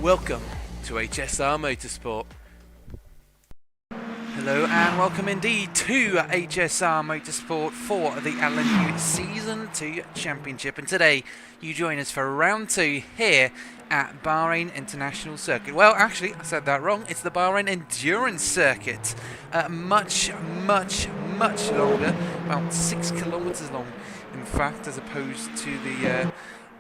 Welcome to HSR Motorsport. Hello and welcome indeed to HSR Motorsport for the LMU Season 2 Championship. And today you join us for round 2 here at Bahrain International Circuit. Well, actually, I said that wrong. It's the Bahrain Endurance Circuit. Much longer, about 6 kilometers long, in fact, as opposed to the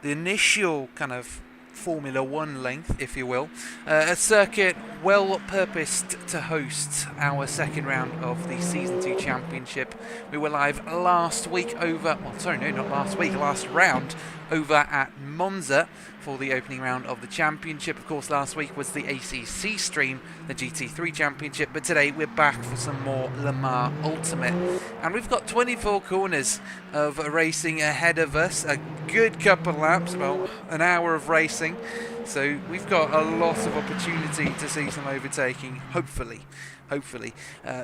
initial kind of Formula 1 length, if you will. A circuit well purposed to host our second round of the Season 2 Championship. We were live last week over, well, sorry, no, not last week, last round over at Monza for the opening round of the championship. Of course, last week was the ACC stream, the GT3 Championship, but today we're back for some more Le Mans Ultimate. And we've got 24 corners of racing ahead of us, a good couple of laps, about an hour of racing. So we've got a lot of opportunity to see some overtaking, hopefully.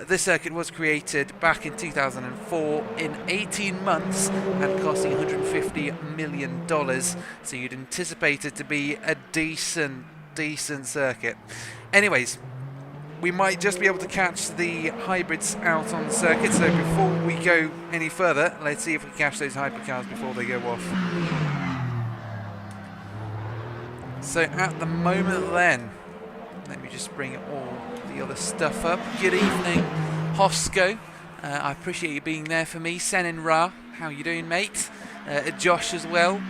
This circuit was created back in 2004 in 18 months and costing $150 million. So you'd anticipate it to be a decent circuit. Anyways, we might just be able to catch the hybrids out on the circuit. So before we go any further, let's see if we can catch those hypercars before they go off. So at the moment then, let me just bring all the other stuff up. Good evening, Hosco. I appreciate you being there for me. Senin Ra, how you doing, mate? Josh as well,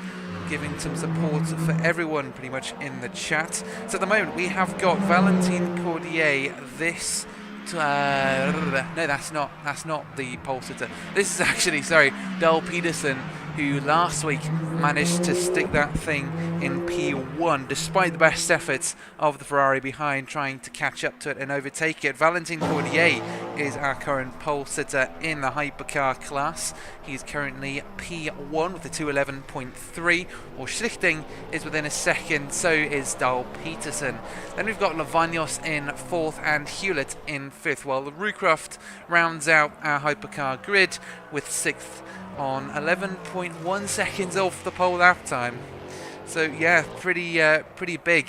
giving some support for everyone pretty much in the chat. So at the moment we have got Valentin Cordier. This no, that's not the pole sitter. This is actually, sorry, Dal Peterson, who last week managed to stick that thing in P1 despite the best efforts of the Ferrari behind trying to catch up to it and overtake it. Valentin Cordier is our current pole sitter in the hypercar class. He's currently P1 with a 211.3. Or Schlichting is within a second, so is Dal Peterson. Then we've got Lavagnos in 4th and Hewlett in 5th, while the Rucroft rounds out our hypercar grid with 6th on 11.1 seconds off the pole lap time. So yeah, pretty big.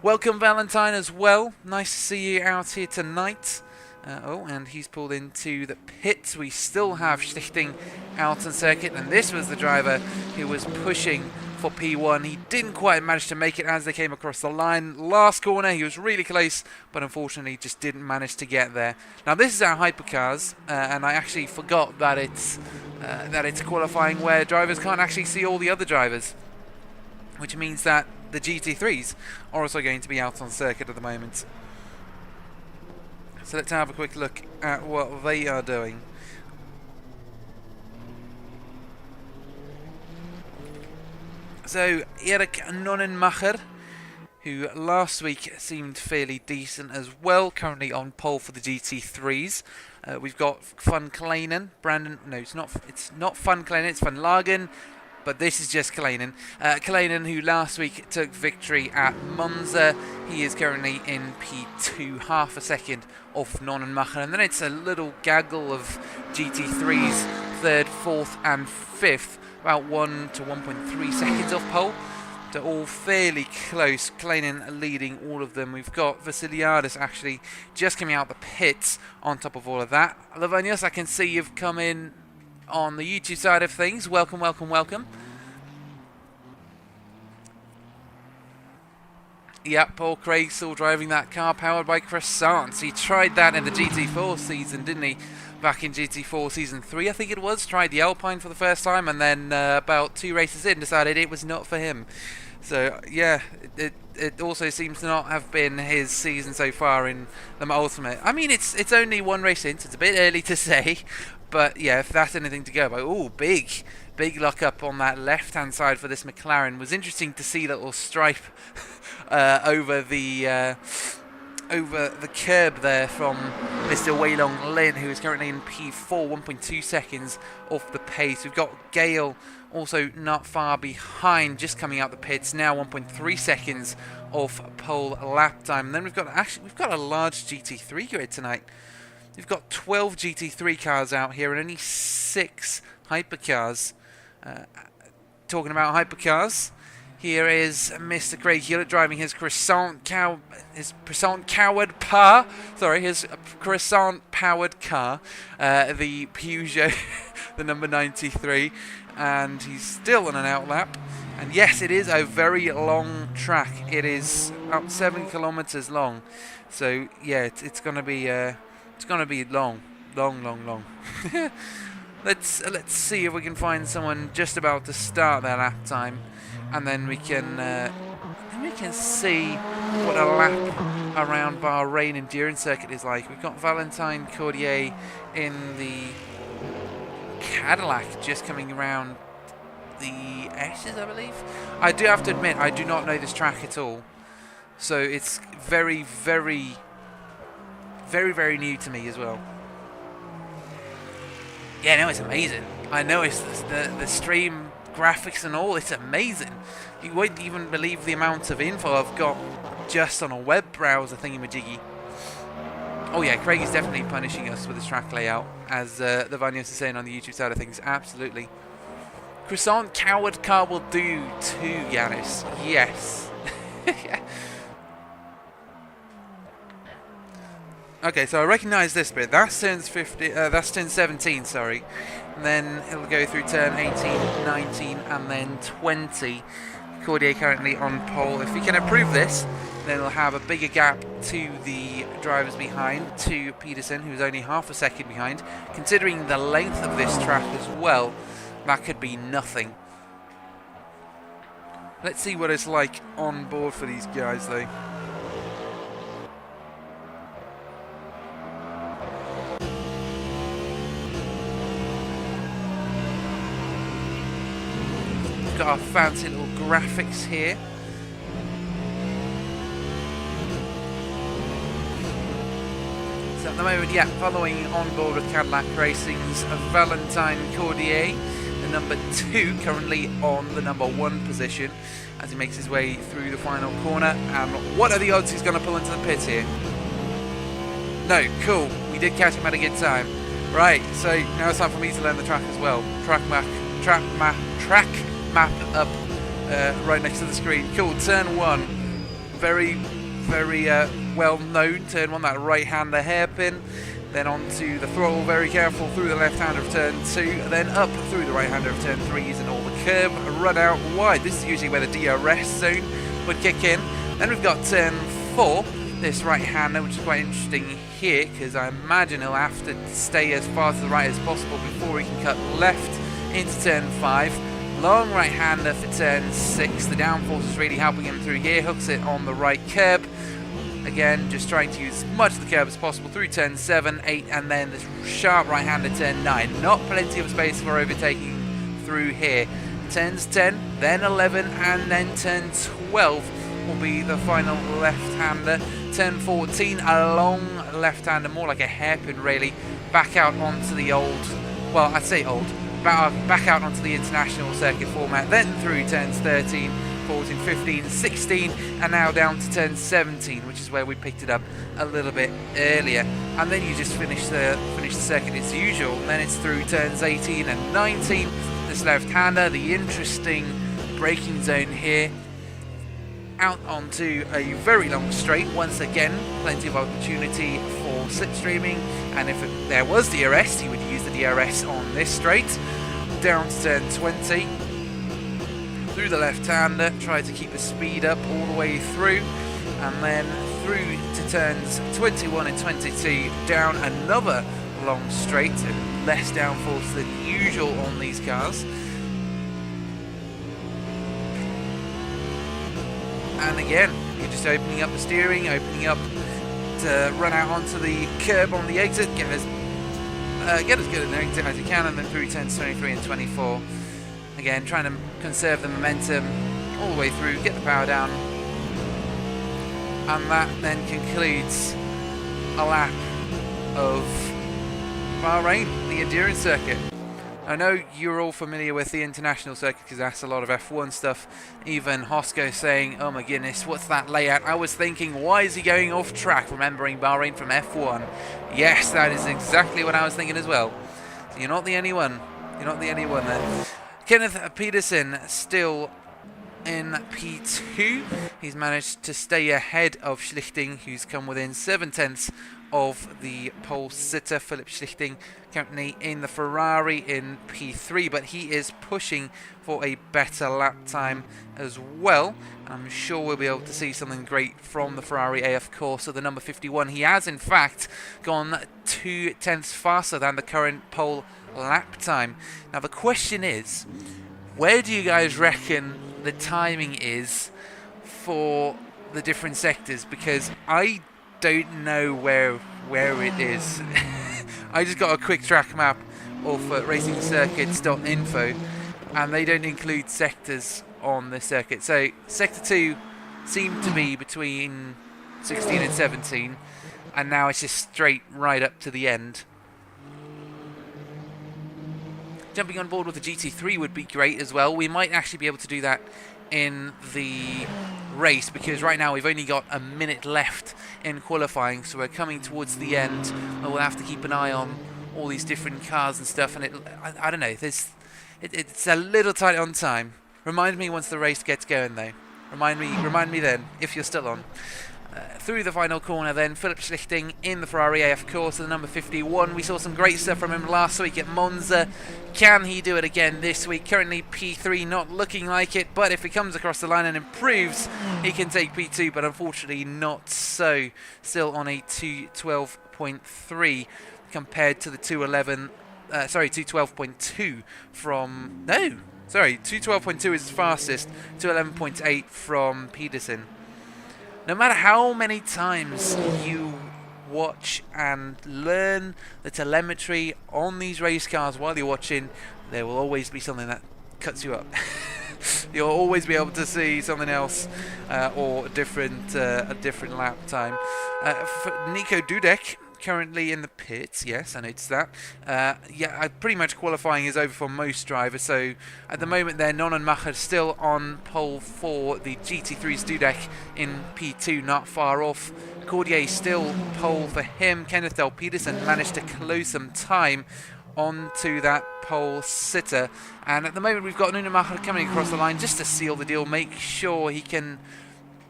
Welcome Valentine as well. Nice to see you out here tonight. Oh, and he's pulled into the pits. We still have Stichting out on circuit, and this was the driver who was pushing for P1. He didn't quite manage to make it as they came across the line. Last corner, he was really close, but unfortunately just didn't manage to get there. Now this is our hypercars, and I actually forgot that it's qualifying where drivers can't actually see all the other drivers, which means that the GT3s are also going to be out on circuit at the moment. So let's have a quick look at what they are doing. So Erik Nonnenmacher, who last week seemed fairly decent as well, currently on pole for the GT3s. We've got Van Kleinen, Brandon. No, it's not Van Kleinen. It's Van Lagen. But this is just Kleinen. Kleinen, who last week took victory at Monza. He is currently in P2, half a second off Nonnenmacher. And then it's a little gaggle of GT3s, third, fourth and fifth. About 1 to 1.3 seconds off pole. They're all fairly close. Kleinen leading all of them. We've got Vasiliadis actually just coming out the pits on top of all of that. Lavanius, I can see you've come in on the YouTube side of things. Welcome, welcome, welcome. Yep, Paul Craig still driving that car powered by croissants. He tried that in the GT4 season, didn't he? Back in GT4 Season 3, I think it was. Tried the Alpine for the first time, and then about 2 races in, decided it was not for him. So, yeah, it also seems to not have been his season so far in the Ultimate. I mean, it's only 1 race in, so it's a bit early to say. But, yeah, if that's anything to go by. Oh, big lock up on that left-hand side for this McLaren. It was interesting to see that little stripe over the curb there from Mr. Weilong Lin, who is currently in P4, 1.2 seconds off the pace. We've got Gale also not far behind, just coming out the pits now, 1.3 seconds off pole lap time. And then we've got a large GT3 grid tonight. We've got 12 GT3 cars out here and only 6 hypercars. Talking about hypercars, here is Mr. Craig Hewlett driving his croissant powered car. Sorry, his croissant powered car, the Peugeot, the number 93, and he's still on an outlap. And yes, it is a very long track. It is up 7 kilometers long. So yeah, it's gonna be long. Let's see if we can find someone just about to start their lap time, and then we can see what a lap around Bahrain endurance circuit is like. We've got Valentine Cordier in the Cadillac just coming around the S's, I believe. I do have to admit, I do not know this track at all, so it's very new to me as well. Yeah, no, it's amazing. I know it's the stream graphics and all. It's amazing. You won't even believe the amount of info I've got just on a web browser thingy-majiggy. Oh yeah, Craig is definitely punishing us with his track layout, as the Vanios is saying on the YouTube side of things. Absolutely. Croissant coward car will do too, Yanis. Yes. Okay, so I recognise this bit. That's turn 17, sorry. And then it'll go through turn 18, 19, and then 20. Cordier currently on pole. If we can improve this, then it'll have a bigger gap to the drivers behind, to Peterson, who's only half a second behind. Considering the length of this track as well, that could be nothing. Let's see what it's like on board for these guys, though. Got our fancy little graphics here. So at the moment, yeah, following on board with Cadillac Racing's Valentine Cordier, the number 2, currently on the number 1 position as he makes his way through the final corner. And what are the odds he's going to pull into the pit here? No, cool. We did catch him at a good time. Right, so now it's time for me to learn the track as well. Track map up right next to the screen. Cool, turn 1. Very, very well known. Turn 1, that right-hander hairpin. Then onto the throttle, very careful, through the left-hander of turn 2. Then up through the right-hander of turn 3 using all the curb. Run out wide. This is usually where the DRS zone would kick in. Then we've got turn 4. This right-hander, which is quite interesting here, because I imagine he'll have to stay as far to the right as possible before he can cut left into turn 5. Long right-hander for turn 6. The downforce is really helping him through here. Hooks it on the right curb. Again, just trying to use as much of the curb as possible through turn 7, 8, and then this sharp right-hander turn 9. Not plenty of space for overtaking through here. Turns 10, then 11, and then turn 12 will be the final left-hander. Turn 14, a long left-hander, more like a hairpin really, back out onto the old, well, I'd say old, back out onto the international circuit format, then through turns 13, 14, 15, 16, and now down to turn 17, which is where we picked it up a little bit earlier. And then you just finish the circuit as usual, and then it's through turns 18 and 19, this left-hander, the interesting braking zone here, out onto a very long straight. Once again, plenty of opportunity for slipstreaming, and if there was DRS, he would use the DRS on this straight. Down to turn 20, through the left-hander, try to keep the speed up all the way through, and then through to turns 21 and 22, down another long straight, less downforce than usual on these cars. And again, you're just opening up the steering, opening up to run out onto the curb on the exit, get as good an exit as you can, and then through turns 23 and 24. Again, trying to conserve the momentum all the way through, get the power down, and that then concludes a lap of Bahrain, the endurance circuit. I know you're all familiar with the international circuit because that's a lot of F1 stuff. Even Hosco saying, oh my goodness, what's that layout? I was thinking, why is he going off track, remembering Bahrain from F1? Yes, that is exactly what I was thinking as well. So you're not the only one. You're not the only one there. Kenneth Pedersen still in P2. He's managed to stay ahead of Schlichting, who's come within 7/10 of the pole sitter. Philipp Schlichting currently in the Ferrari in P3, but he is pushing for a better lap time as well. I'm sure we'll be able to see something great from the Ferrari AssettoCorsa, the number 51. He has in fact gone 2/10 faster than the current pole lap time. Now the question is, where do you guys reckon the timing is for the different sectors? Because I don't know where it is. I just got a quick track map off racingcircuits.info, and they don't include sectors on this circuit. So sector 2 seemed to be between 16 and 17, and now it's just straight right up to the end. Jumping on board with the GT3 would be great as well. We might actually be able to do that in the race, because right now we've only got a minute left in qualifying, so we're coming towards the end, and we'll have to keep an eye on all these different cars and stuff, and I don't know, it's a little tight on time. Remind me once the race gets going though. Remind me then, if you're still on. Through the final corner then, Philipp Schlichting in the Ferrari AssettoCorsa, the number 51. We saw some great stuff from him last week at Monza. Can he do it again this week? Currently P3, not looking like it, but if he comes across the line and improves, he can take P2, but unfortunately not so. Still on a 212.3 compared to the 212.2 from... No! Sorry, 212.2 is fastest, 211.8 from Pedersen. No matter how many times you watch and learn the telemetry on these race cars while you're watching, there will always be something that cuts you up. You'll always be able to see something else or a different lap time. For Nico Dudek, currently in the pits, yes, I noticed that. Yeah, pretty much qualifying is over for most drivers, so at the moment there, Nonnenmacher still on pole for the GT3's Dudek in P2, not far off. Cordier still pole for him. Kenneth Del Pedersen managed to close some time onto that pole sitter. And at the moment we've got Nunemacher coming across the line just to seal the deal, make sure he can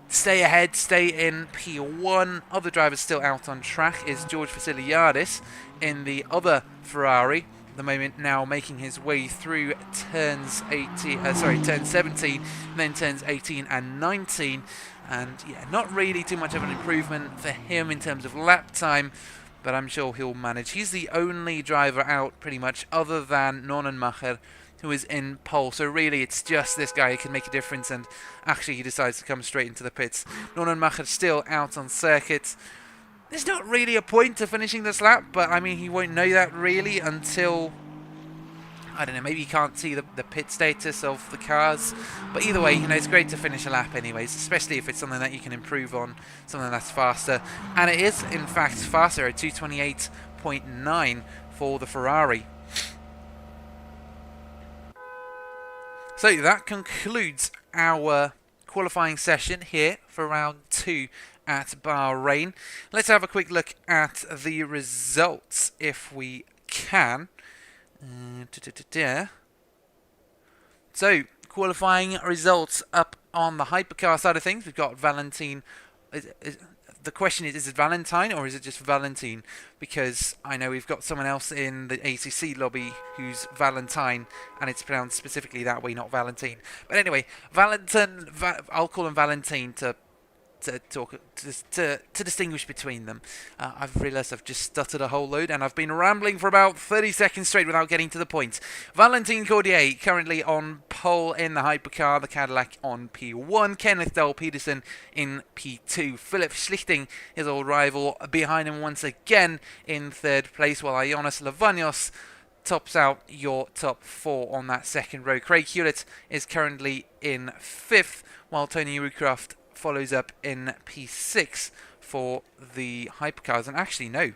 stay ahead, stay in P1. Other drivers still out on track is George Vasiliadis in the other Ferrari. At the moment now making his way through turns 17, then turns 18 and 19. And yeah, not really too much of an improvement for him in terms of lap time, but I'm sure he'll manage. He's the only driver out pretty much other than Nonenmacher, who is in pole. So really it's just this guy who can make a difference, and actually he decides to come straight into the pits. Nonenmacher still out on circuit. There's not really a point to finishing this lap, but I mean he won't know that really until, I don't know, maybe you can't see the pit status of the cars. But either way, you know, it's great to finish a lap anyways, especially if it's something that you can improve on, something that's faster. And it is, in fact, faster at 228.9 for the Ferrari. So that concludes our qualifying session here for round 2 at Bahrain. Let's have a quick look at the results if we can. So, qualifying results up on the hypercar side of things. We've got Valentine. The question is it Valentine or is it just Valentine? Because I know we've got someone else in the ACC lobby who's Valentine, and it's pronounced specifically that way, not Valentine. But anyway, Valentine. I'll call him Valentine to distinguish between them. I've realised I've just stuttered a whole load, and I've been rambling for about 30 seconds straight without getting to the point. Valentine Cordier currently on pole in the hypercar, the Cadillac on P1. Kenneth Dahl Peterson in P2. Philip Schlichting, his old rival, behind him once again in third place, while Ioannis Lavanios tops out your top 4 on that second row. Craig Hewlett is currently in 5th, while Tony Rucroft follows up in P6 for the hypercars. And actually, no,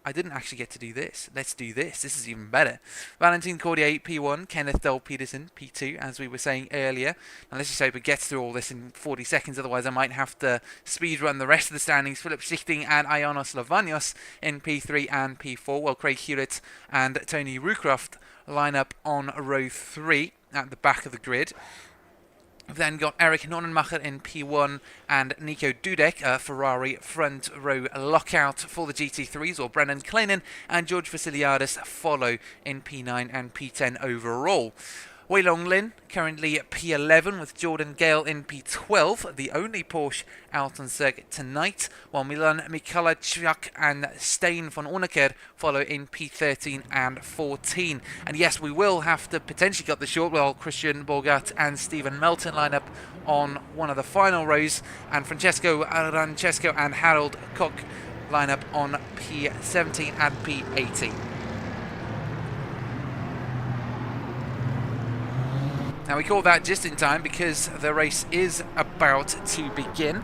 I didn't actually get to do this. Let's do this. This is even better. Valentine Cordier, P1. Kenneth Dahl Peterson, P2, as we were saying earlier. Now, let's just hope it gets through all this in 40 seconds. Otherwise, I might have to speed run the rest of the standings. Philip Schlichting and Ioannis Lavanios in P3 and P4. While Craig Hewlett and Tony Rucroft line up on row 3 at the back of the grid. We've then got Eric Nonenmacher in P1 and Nico Dudek, a Ferrari front row lockout for the GT3s, or Brennan Kleinen and George Vasiliadis follow in P9 and P10 overall. Wei Long Lin currently at P11 with Jordan Gale in P12, the only Porsche out on circuit tonight, while Milan Mikalajczak and Stein von Uneker follow in P13 and 14. And yes, we will have to potentially cut the short while Christian Bogat and Stephen Melton line up on one of the final rows, and Francesco Arancesco and Harold Koch line up on P17 and P18. Now, we call that just in time because the race is about to begin.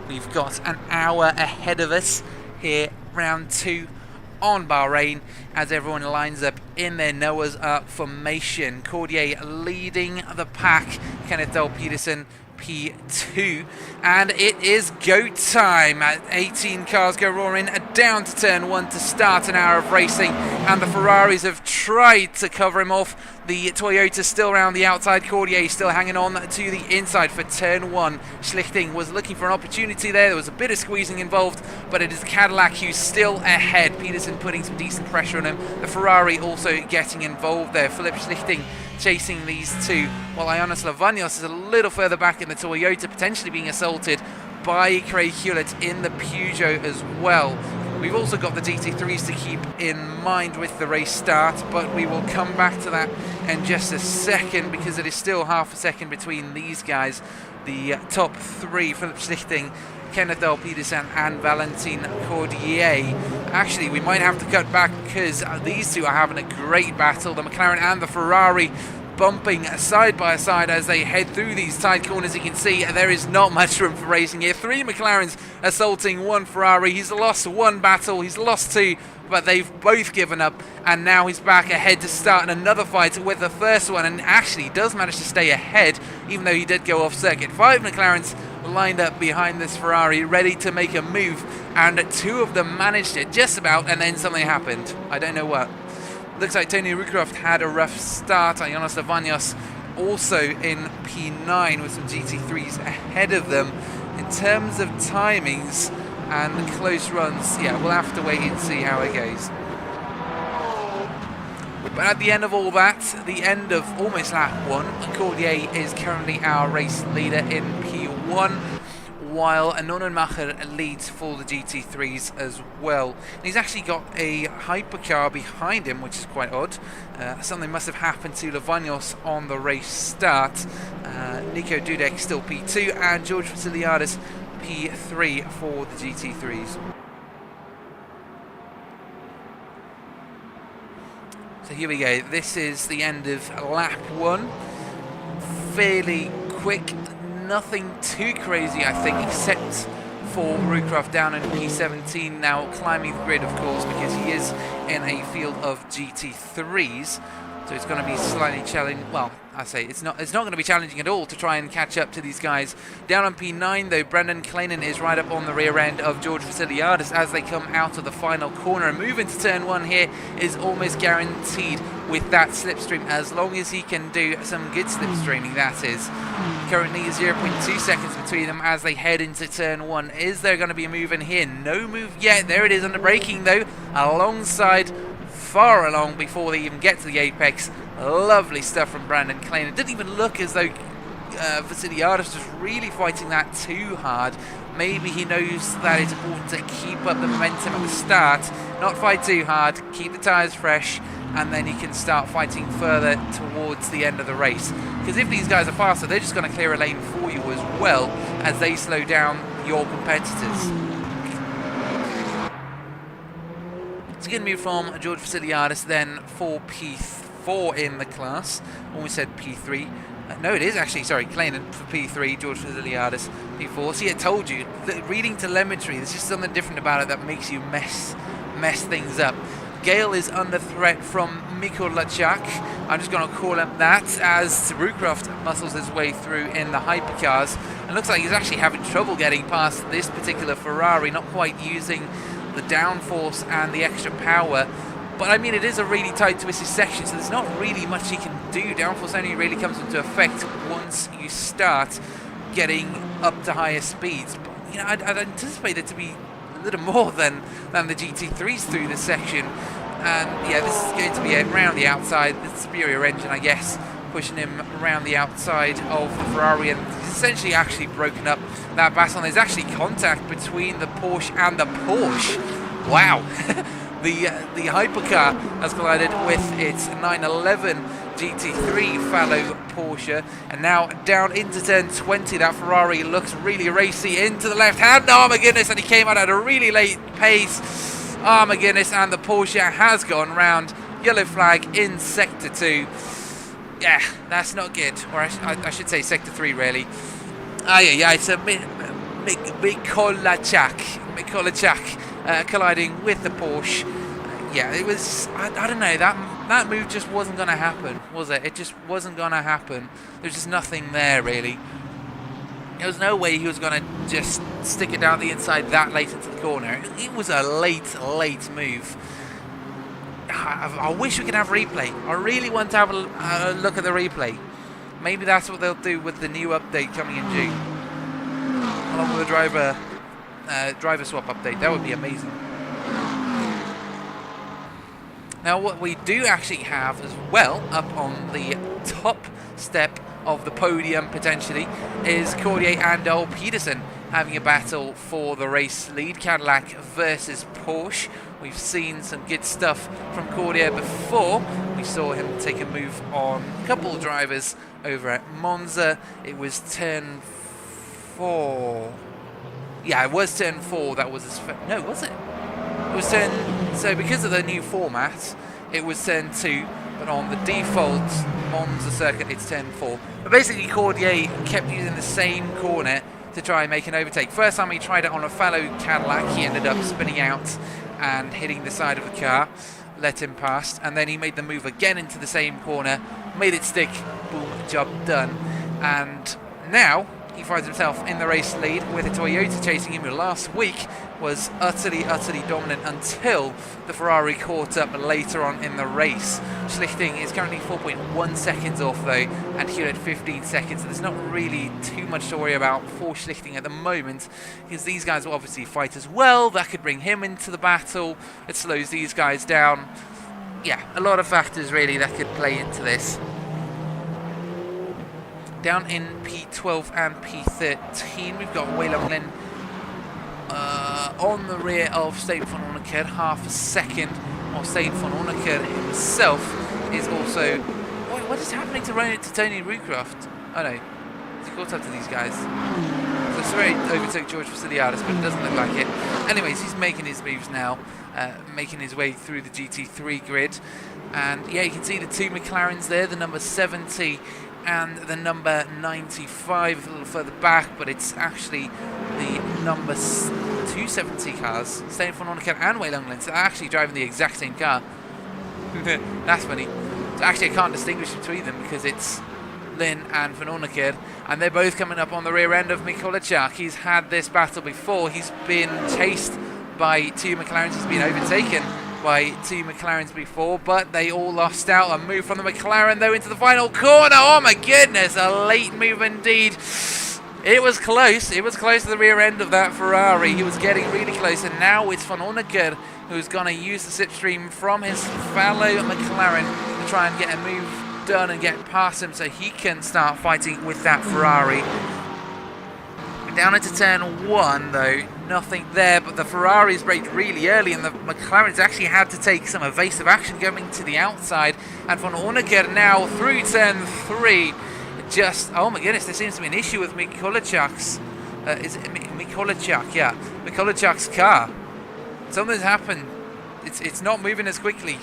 We've got an hour ahead of us here, round 2 on Bahrain, as everyone lines up in their Noah's Ark formation. Cordier leading the pack, Kenneth Dahl Peterson P2, and it is go time. 18 cars go roaring down to turn 1 to start an hour of racing, and the Ferraris have tried to cover him off. The Toyota still around the outside. Cordier still hanging on to the inside for turn 1. Schlichting was looking for an opportunity there. There was a bit of squeezing involved, but it is Cadillac who's still ahead. Peterson putting some decent pressure on him. The Ferrari also getting involved there. Philip Schlichting chasing these two, while Ioannis Lavanios is a little further back in the Toyota, potentially being assaulted by Craig Hewlett in the Peugeot as well. We've also got the GT3s to keep in mind with the race start, but we will come back to that in just a second because it is still half a second between these guys. The top 3, Philip Schlichting, Kenneth Dahl Peterson and Valentine Cordier. Actually, we might have to cut back because these two are having a great battle. The McLaren and the Ferrari bumping side by side as they head through these tight corners. You can see there is not much room for racing here. 3 McLarens assaulting 1 Ferrari. He's lost 1 battle, he's lost 2, but they've both given up, and now he's back ahead to start another fight with the first one, and actually does manage to stay ahead even though he did go off circuit. 5 McLarens lined up behind this Ferrari ready to make a move, and 2 of them managed it just about, and then something happened. I don't know what. Looks like Tony Rucroft had a rough start. Ioannis Lavagnos also in P9 with some GT3s ahead of them. In terms of timings and close runs, yeah, we'll have to wait and see how it goes. But at the end of all that, the end of almost lap 1, Cordier is currently our race leader in P1, while Nonenmacher leads for the GT3s as well. And he's actually got a hypercar behind him, which is quite odd. Something must have happened to Lavagnos on the race start. Nico Dudek still P2 and George Vasiliadis P3 for the GT3s. So here we go, this is the end of lap 1. Fairly quick, nothing too crazy I think, except for Rucroft down in P17 now, climbing the grid of course because he is in a field of GT3s. So it's going to be slightly challenging. Well, I say it's not going to be challenging at all to try and catch up to these guys. Down on P9 though, Brendan Kleinen is right up on the rear end of George Vasiliadis as they come out of the final corner. A move into turn 1 here is almost guaranteed with that slipstream, as long as he can do some good slipstreaming, that is. Currently 0.2 seconds between them as they head into turn 1. Is there going to be a move in here? No move yet. There it is under braking though, alongside, far along before they even get to the apex. Lovely stuff from Brandon Klein. It didn't even look as though Vasiliadis was really fighting that too hard. Maybe he knows that it's important to keep up the momentum at the start, not fight too hard, keep the tyres fresh, and then he can start fighting further towards the end of the race. Because if these guys are faster, they're just going to clear a lane for you as well as they slow down your competitors. It's going to be from George Vasiliadis then for P4 in the class. Almost said P3. No, it is actually, sorry, Kleinen for P3, George Vasiliadis P4. See, I told you, reading telemetry, there's just something different about it that makes you mess things up. Gale is under threat from Mikko Lachak. I'm just going to call him that as Rucroft muscles his way through in the hypercars. And looks like he's actually having trouble getting past this particular Ferrari, not quite using the downforce and the extra power. But I mean, it is a really tight twisted section, so there's not really much he can do. Downforce only really comes into effect once you start getting up to higher speeds. But you know, I'd anticipate it to be a little more than the GT3s through this section. And yeah, this is going to be around the outside, the superior engine, I guess, pushing him around the outside of the Ferrari, and he's essentially actually broken up that battle. There's actually contact between the Porsche and the Porsche. Wow. The hypercar has collided with its 911 GT3 fellow Porsche, and now down into turn 20. That Ferrari looks really racy into the left hand. Oh my goodness, and he came out at a really late pace. Oh my goodness, and the Porsche has gone round. Yellow flag in sector 2. Yeah, that's not good. Or I should say sector 3 really. Yeah, it's a Mikko Lachak colliding with the Porsche. Yeah, it was, I don't know, that move just wasn't going to happen, was it? It just wasn't going to happen. There's just nothing there, really. There was no way he was going to just stick it down the inside that late into the corner. It was a late move. I wish we could have a replay. I really want to have a look at the replay. Maybe that's what they'll do with the new update coming in June. Along with the driver swap update. That would be amazing. Now what we do actually have as well up on the top step of the podium potentially is Cordier and Peterson having a battle for the race lead. Cadillac versus Porsche. We've seen some good stuff from Cordier before. We saw him take a move on a couple of drivers over at Monza. It was turn 4. Yeah, it was turn 4. That was his no, was it? It was turn. So because of the new format, it was turn 2. But on the default Monza circuit, it's turn 4. But basically, Cordier kept using the same corner to try and make an overtake. First time he tried it on a fellow Cadillac, he ended up spinning out and hitting the side of the car, let him pass, and then he made the move again into the same corner, made it stick, boom, job done. And now He finds himself in the race lead with a Toyota chasing him, who last week was utterly dominant until the Ferrari caught up later on in the race. Schlichting is currently 4.1 seconds off though, and Hewlett 15 seconds, so there's not really too much to worry about for Schlichting at the moment, because these guys will obviously fight as well. That could bring him into the battle. It slows these guys down. Yeah, a lot of factors really that could play into this. Down in P12 and P13, we've got Wei Long Lin on the rear of Steyn van Onneker, half a second, while Steyn van Onneker himself is also... What is happening to Tony Rucroft? Oh no, he caught up to these guys. So sorry, overtook George Vasiliadis, but it doesn't look like it. Anyways, he's making his moves now, making his way through the GT3 grid. And yeah, you can see the two McLarens there, the number 70 and the number 95 a little further back, but it's actually the number 270 cars, Steyn van Onneker and Wei Long Lin, so they're actually driving the exact same car. That's funny. So actually I can't distinguish between them because it's Lin and van Onneker, and they're both coming up on the rear end of Mikołajczak. He's had this battle before. He's been chased by two McLarens. He's been overtaken by two McLarens before, but they all lost out. A move from the McLaren though into the final corner. Oh my goodness, a late move indeed. It was close. It was close to the rear end of that Ferrari. He was getting really close, and now it's van Onneker who's going to use the slipstream from his fellow McLaren to try and get a move done and get past him so he can start fighting with that Ferrari. Down into turn 1 though, nothing there, but the Ferraris braked really early and the McLarens actually had to take some evasive action going to the outside, and van Onneker now through turn 3 just, oh my goodness, there seems to be an issue with Mikołajczak's, is it Mikołajczak? Yeah, Mikołajczak's car. Something's happened. It's not moving as quickly.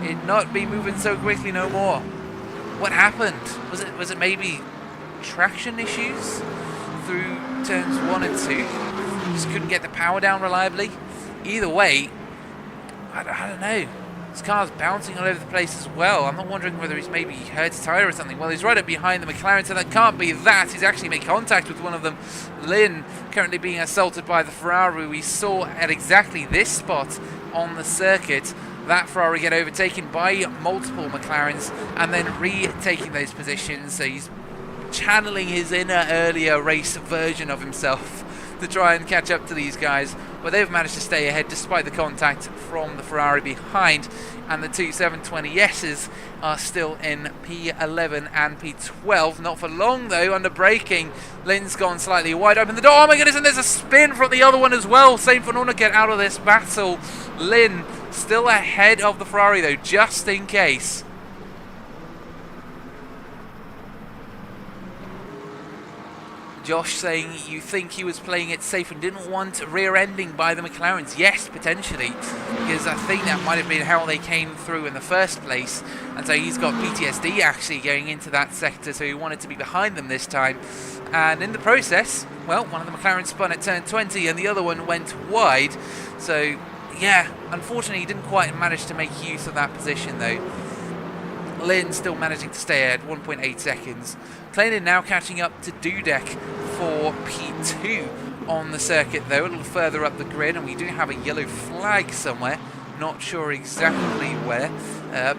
It not be moving so quickly no more. What happened? Was it maybe traction issues through turns 1 and 2? Just couldn't get the power down reliably. Either way, I don't know. This car's bouncing all over the place as well. I'm not wondering whether he's maybe hurt his tyre or something. Well, he's right up behind the McLaren, so that can't be that. He's actually made contact with one of them. Lin currently being assaulted by the Ferrari. We saw at exactly this spot on the circuit that Ferrari get overtaken by multiple McLarens and then retaking those positions. So he's channeling his inner earlier race version of himself to try and catch up to these guys, but they've managed to stay ahead despite the contact from the Ferrari behind, and the two 720S's are still in P11 and P12. Not for long though, under braking. Lin's gone slightly wide open the door. Oh my goodness, and there's a spin from the other one as well. Same for Norna, get out of this battle. Lin still ahead of the Ferrari though, just in case. Josh saying you think he was playing it safe and didn't want rear-ending by the McLarens. Yes, potentially, because I think that might have been how they came through in the first place, and so he's got PTSD actually going into that sector, so he wanted to be behind them this time. And in the process, well, one of the McLarens spun at turn 20 and the other one went wide, so yeah, unfortunately he didn't quite manage to make use of that position though. Lin still managing to stay at 1.8 seconds. Kleinin now catching up to Dudek for P2 on the circuit though, a little further up the grid, and we do have a yellow flag somewhere, not sure exactly where,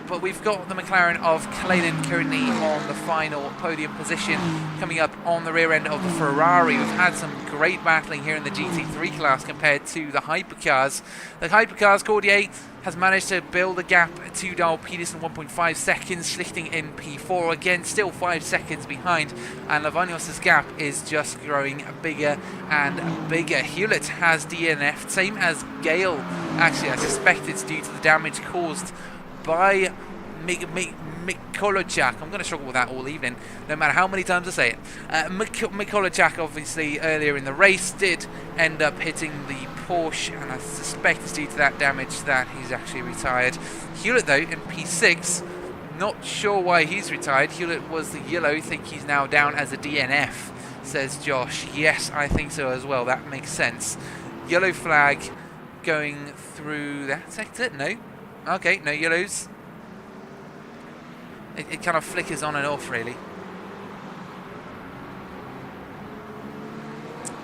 but we've got the McLaren of Kleinin currently on the final podium position, coming up on the rear end of the Ferrari. We've had some great battling here in the GT3 class compared to the hypercars. The hypercars, Cordier has managed to build a gap to Dahl Peterson, 1.5 seconds, Schlichting in P4, again still 5 seconds behind, and Lavagnos's gap is just growing bigger and bigger. Hewlett has DNF'd, same as Gale. Actually, I suspect it's due to the damage caused by Mikołajczak. I'm going to struggle with that all evening, no matter how many times I say it. Mikołajczak, obviously, earlier in the race did end up hitting the Porsche, and I suspect it's due to that damage that he's actually retired. Hewlett, though, in P6, not sure why he's retired. Hewlett was the yellow, think he's now down as a DNF, says Josh. Yes, I think so as well. That makes sense. Yellow flag going through that sector? No. Okay, no yellows. It kind of flickers on and off, really.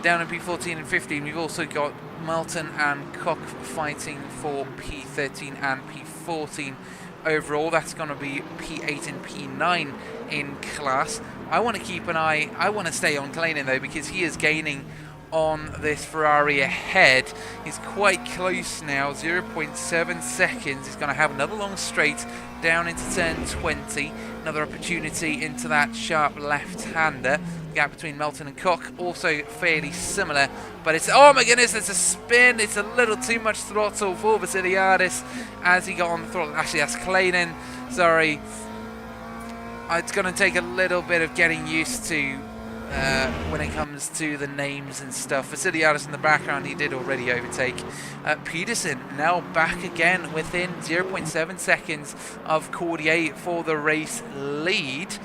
down in P14 and 15, we've also got Melton and Koch fighting for P13 and P14 overall. That's going to be P8 and P9 in class. I want to keep an eye, I want to stay on Kleinen though, because he is gaining on this Ferrari ahead. He's quite close now, 0.7 seconds. He's going to have another long straight down into turn 20. Another opportunity into that sharp left-hander. The gap between Melton and Koch also fairly similar, but it's, oh my goodness, it's a spin. It's a little too much throttle for Vasiliadis as he got on the throttle. Actually, that's Kleinen, sorry. It's going to take a little bit of getting used to when it comes to the names and stuff. Vasiliadis in the background, he did already overtake. Peterson now back again within 0.7 seconds of Cordier for the race lead.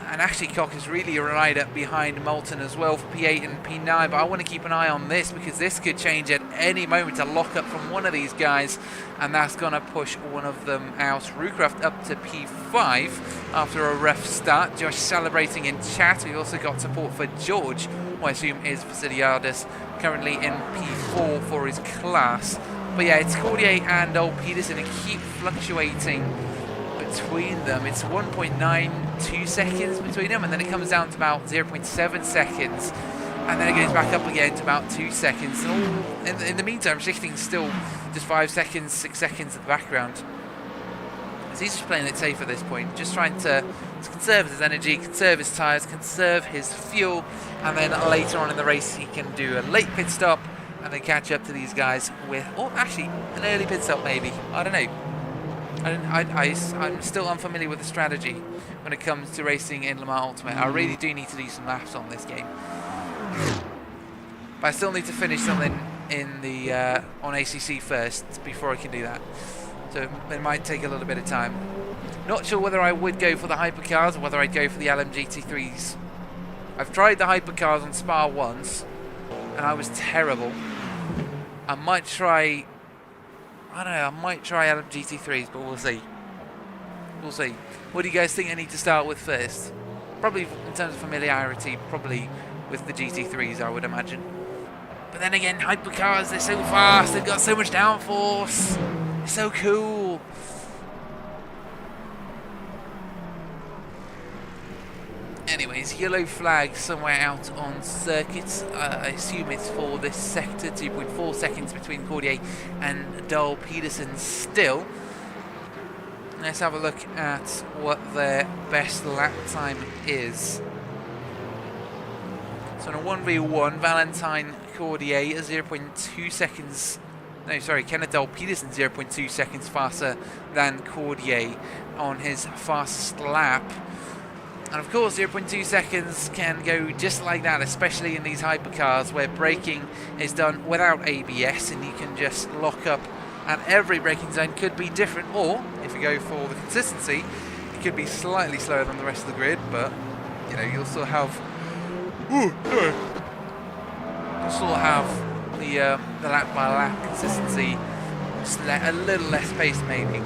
And actually Koch is really right up behind Moulton as well for P8 and P9, but I want to keep an eye on this because this could change at any moment. A lock up from one of these guys, and that's going to push one of them out. Rucraft up to P5 after a rough start. Josh celebrating in chat. We also got support for George, who I assume is Vasiliadis, currently in P4 for his class. But yeah, it's Cordier and old Peterson, and keep fluctuating between them. It's 1.92 seconds between them, and then it comes down to about 0.7 seconds, and then it goes back up again to about 2 seconds. And all in the meantime, shifting still just 5 seconds, 6 seconds in the background. So he's just playing it safe at this point, just trying to conserve his energy, conserve his tyres, conserve his fuel, and then later on in the race he can do a late pit stop and then catch up to these guys with, or actually an early pit stop maybe, I don't know. I'm still unfamiliar with the strategy when it comes to racing in Le Mans Ultimate. I really do need to do some laps on this game, but I still need to finish something in the on ACC first before I can do that. So it might take a little bit of time. Not sure whether I would go for the hypercars or whether I'd go for the LMGT3s. I've tried the hypercars on Spa once, and I was terrible. I might try. I don't know, I might try LMGT3s, but we'll see. We'll see. What do you guys think I need to start with first? Probably in terms of familiarity, probably with the GT3s, I would imagine. But then again, hypercars, they're so fast, they've got so much downforce. They're so cool. Anyways, yellow flag somewhere out on circuit. I assume it's for this sector. 2.4 seconds between Cordier and Dahl Peterson still. Let's have a look at what their best lap time is. So on a 1v1, Valentine Cordier 0.2 seconds. No, sorry, Kenneth Dahl Peterson 0.2 seconds faster than Cordier on his fastest lap. And of course 0.2 seconds can go just like that, especially in these hypercars where braking is done without ABS and you can just lock up, and every braking zone could be different, or if you go for the consistency, it could be slightly slower than the rest of the grid, but you know, you'll still have the lap by lap consistency, just a little less pace maybe.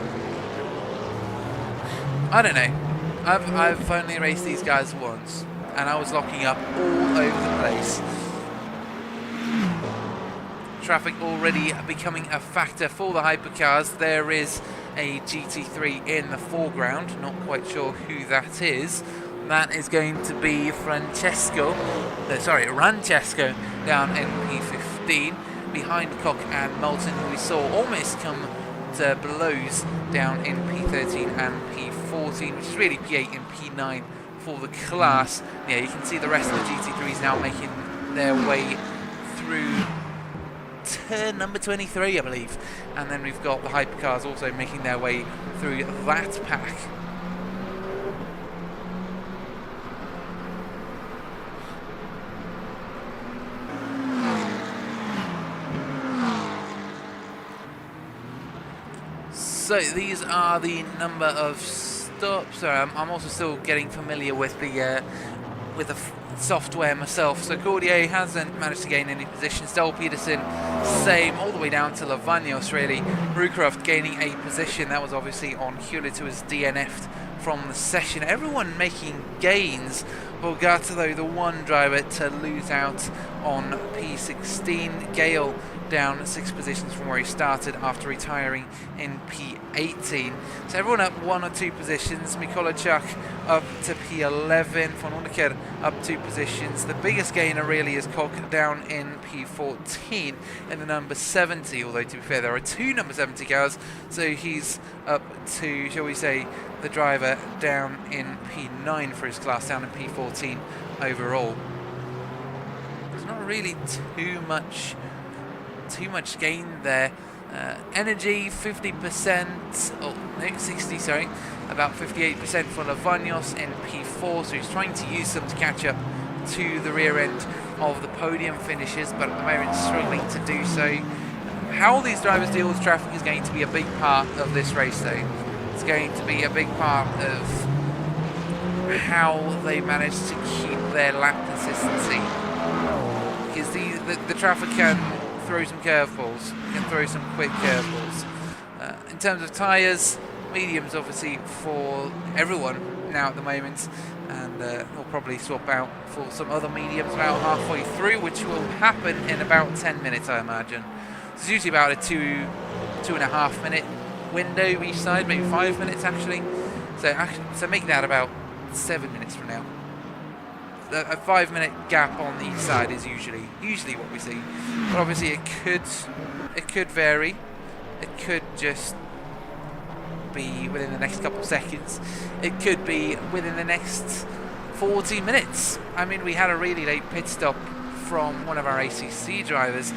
I don't know. I've only raced these guys once, and I was locking up all over the place. Traffic already becoming a factor for the hypercars. There is a GT3 in the foreground, not quite sure who that is. That is going to be Rancesco down in P15, behind Koch and Moulton, who we saw almost come to blows down in P13 and P14, which is really P8 and P9 for the class. Yeah, you can see the rest of the GT3s now making their way through turn number 23, I believe. And then we've got the hypercars also making their way through that pack. So these are the number of stops. Sorry, I'm also still getting familiar with the software myself. So Cordier hasn't managed to gain any positions. Dahl Peterson, same, all the way down to Lavagnos really. Rucraft gaining a position. That was obviously on Hewlett, who was DNF'd from the session. Everyone making gains Borgata, though, the one driver to lose out on P16. Gale down 6 positions from where he started after retiring in P18. So everyone up 1 or 2 positions. Mikolajczak up to P11. Von Uneker up 2 positions. The biggest gainer really is Koch down in P14 in the number 70, although to be fair there are 2 number 70 cars, so he's up to, shall we say, the driver down in P9 for his class, down in P14 overall. There's not really too much gain there. Energy 50%, oh no, 60, sorry, about 58% for Lavagnos in P4, so he's trying to use some to catch up to the rear end of the podium finishes, but at the moment struggling to do so. How these drivers deal with traffic is going to be a big part of this race, though. It's going to be a big part of how they manage to keep their lap consistency, because the traffic can throw some curveballs, can throw some quick curveballs. In terms of tyres, mediums obviously for everyone now at the moment, and we'll probably swap out for some other mediums about halfway through, which will happen in about 10 minutes, I imagine. It's usually about a 2.5 minute window each side, maybe 5 minutes actually. So make that about 7 minutes from now. A 5 minute gap on each side is usually what we see. But obviously it could vary. It could just be within the next couple of seconds. It could be within the next 40 minutes. I mean, we had a really late pit stop from one of our ACC drivers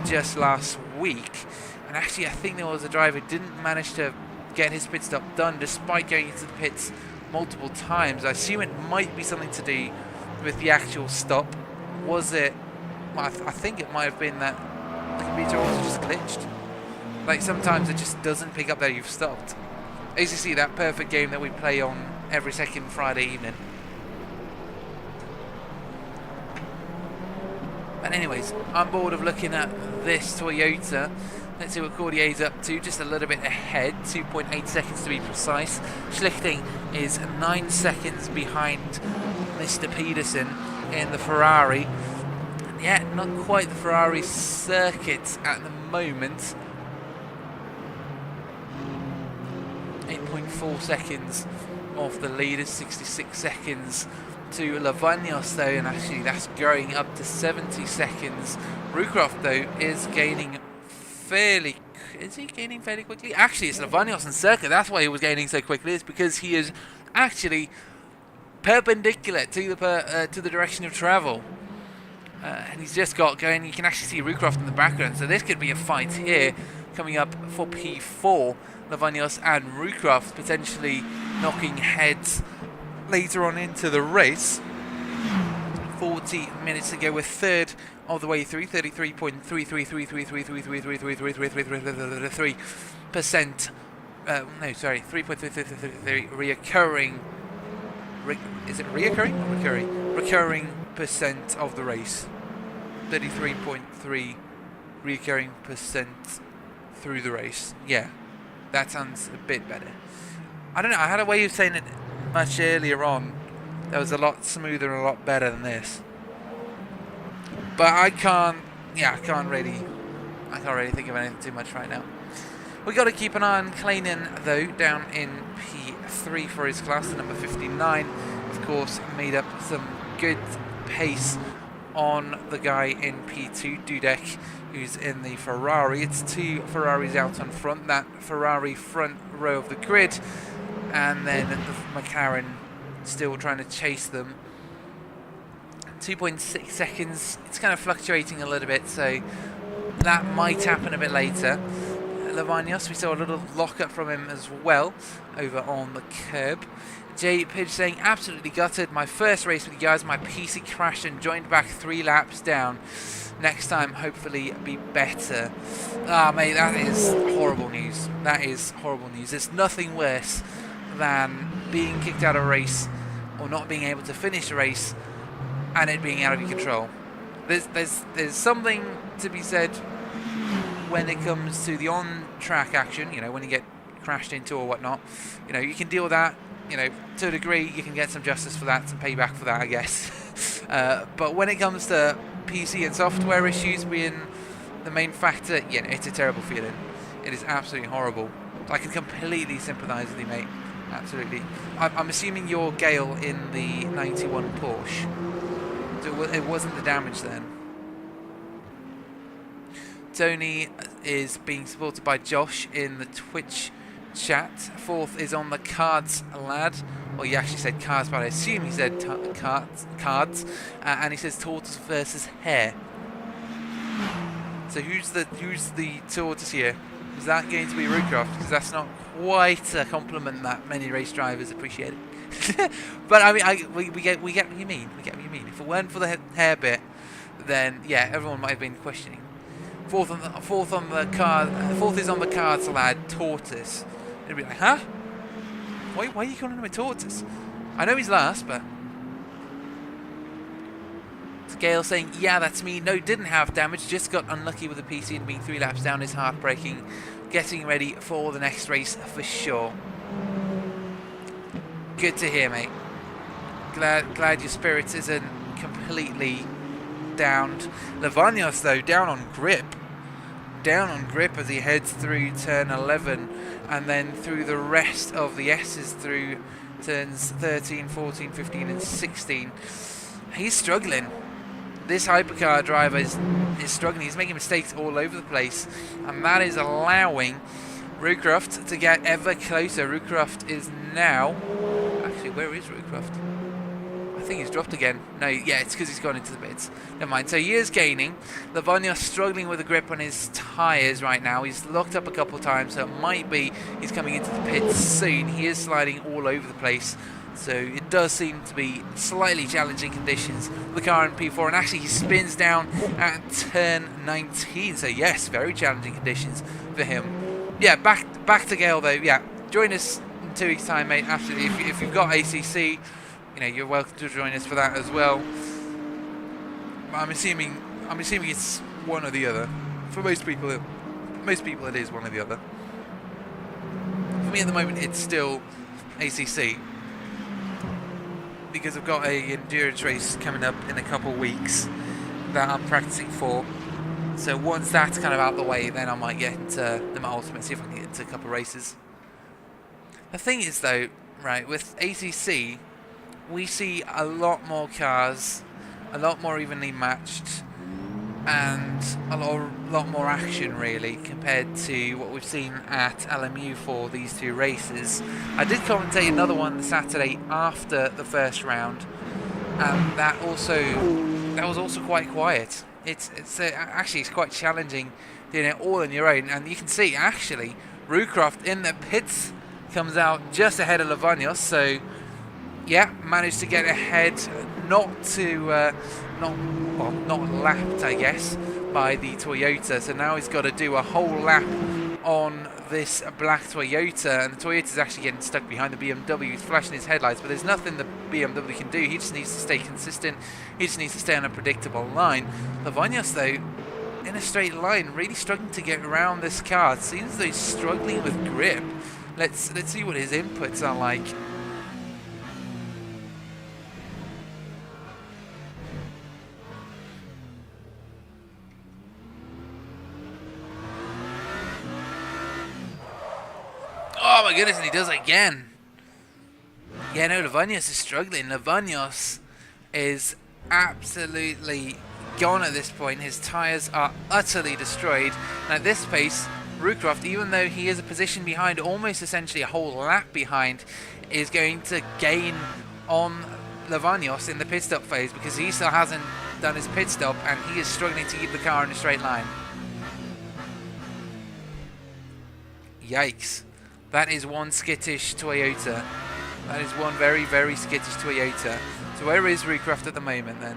just last week, and actually I think there was a driver who didn't manage to get his pit stop done despite going into the pits multiple times. I assume it might be something to do with the actual stop. Was it? Well, I think it might have been that the computer also just glitched. Like sometimes it just doesn't pick up that you've stopped. ACC, that perfect game that we play on every second Friday evening. But anyways, I'm bored of looking at this Toyota. Let's see what Cordier's up to, just a little bit ahead, 2.8 seconds to be precise. Schlichting is 9 seconds behind Mr. Peterson in the Ferrari. And yet, not quite the Ferrari circuit at the moment. 8.4 seconds off the leaders, 66 seconds to Lavagnos though, and actually that's going up to 70 seconds. Rucroft though is gaining fairly... Is he gaining fairly quickly? Actually, it's Lavagnos and circuit. That's why he was gaining so quickly. It's because he is actually perpendicular to the direction of travel. And he's just got going. You can actually see Rucroft in the background. So this could be a fight here coming up for P4. Lavagnos and Rucroft potentially knocking heads later on into the race. 40 minutes to go. We're third of the way through, 33.333333333%. No, sorry, 3.333 reoccurring. Is it reoccurring or recurring? Recurring percent of the race. 33.3 reoccurring percent through the race. Yeah, that sounds a bit better. I don't know. I had a way of saying it much earlier on that was a lot smoother and a lot better than this. But I can't really think of anything too much right now. We've got to keep an eye on Kleinen though, down in P3 for his class, the number 59. Of course, made up some good pace on the guy in P2, Dudek, who's in the Ferrari. It's 2 Ferraris out on front, that Ferrari front row of the grid, and then the McLaren still trying to chase them. 2.6 seconds. It's kind of fluctuating a little bit, so that might happen a bit later. Lavagnos, we saw a little lock-up from him as well over on the curb. Jay Pidge saying, absolutely gutted. My first race with you guys, my PC crashed and joined back 3 laps down. Next time, hopefully, be better. Ah, mate, that is horrible news. That is horrible news. There's nothing worse than being kicked out of a race or not being able to finish a race and it being out of your control. There's something to be said when it comes to the on-track action, you know, when you get crashed into or whatnot. You know, you can deal with that you know, to a degree, you can get some justice for that, some payback for that, I guess. But when it comes to PC and software issues being the main factor, yeah, it's a terrible feeling. It is absolutely horrible. I can completely sympathise with you, mate. Absolutely. I'm assuming you're Gale in the 91 Porsche. So it wasn't the damage then. Tony is being supported by Josh in the Twitch chat. Fourth is on the cards lad. Well, he actually said cards, but I assume he said cards. And he says tortoise versus hare. So who's the tortoise here? Is that going to be Roocroft? Because that's not quite a compliment that many race drivers appreciate. But I mean, we get what you mean. We get what you mean. If it weren't for the hare bit, then yeah, everyone might have been questioning. Fourth is on the cards lad, tortoise. It'd be like, huh? Why are you calling him a tortoise? I know he's last, but it's Gale saying, yeah, that's me. No, didn't have damage. Just got unlucky with the PC and being 3 laps down is heartbreaking. Getting ready for the next race for sure. Good to hear, mate. Glad your spirit isn't completely downed. Lavagnos, though, down on grip. Down on grip as he heads through turn 11 and then through the rest of the S's through turns 13, 14, 15 and 16. He's struggling. This hypercar driver is struggling. He's making mistakes all over the place, and that is allowing Roocroft to get ever closer. Roocroft is now... Actually, where is Roocroft? I think he's dropped again. No, yeah, it's because he's gone into the pits. Never mind. So he is gaining. Lavagnos struggling with the grip on his tyres right now. He's locked up a couple of times, so it might be he's coming into the pits soon. He is sliding all over the place. So it does seem to be slightly challenging conditions with the car in P4. And actually he spins down at turn 19. So yes, very challenging conditions for him. Yeah, back to Gale though. Yeah, join us in 2 weeks' time, mate. Absolutely. If you've got ACC... you know, you're welcome to join us for that as well. I'm assuming it's one or the other. For most people it is one or the other. For me at the moment, it's still ACC because I've got a endurance race coming up in a couple of weeks that I'm practicing for. So once that's kind of out of the way, then I might get into the Ultimate, see if I can get into a couple of races. The thing is, though, right, with ACC. We see a lot more cars, a lot more evenly matched, and a lot more action really compared to what we've seen at LMU for these 2 races. I did commentate another one the Saturday after the first round, and that was also quite quiet. Actually it's quite challenging doing it all on your own, and you can see actually Roocroft in the pits comes out just ahead of Lavagnos, so. Yeah, managed to get ahead, not lapped, I guess, by the Toyota. So now he's got to do a whole lap on this black Toyota, and the Toyota's actually getting stuck behind the BMW. He's flashing his headlights, but there's nothing the BMW can do. He just needs to stay consistent. He just needs to stay on a predictable line. Lavagnos, though, in a straight line, really struggling to get around this car. It seems as though he's struggling with grip. Let's see what his inputs are like. Oh my goodness, and he does it again. Yeah, no, Lavagnos is struggling. Lavagnos is absolutely gone at this point. His tyres are utterly destroyed. And at this pace, Roocroft, even though he is a position behind, almost essentially a whole lap behind, is going to gain on Lavagnos in the pit stop phase because he still hasn't done his pit stop and he is struggling to keep the car in a straight line. Yikes. That is one skittish Toyota. That is one very, very skittish Toyota. So where is Roocroft at the moment then?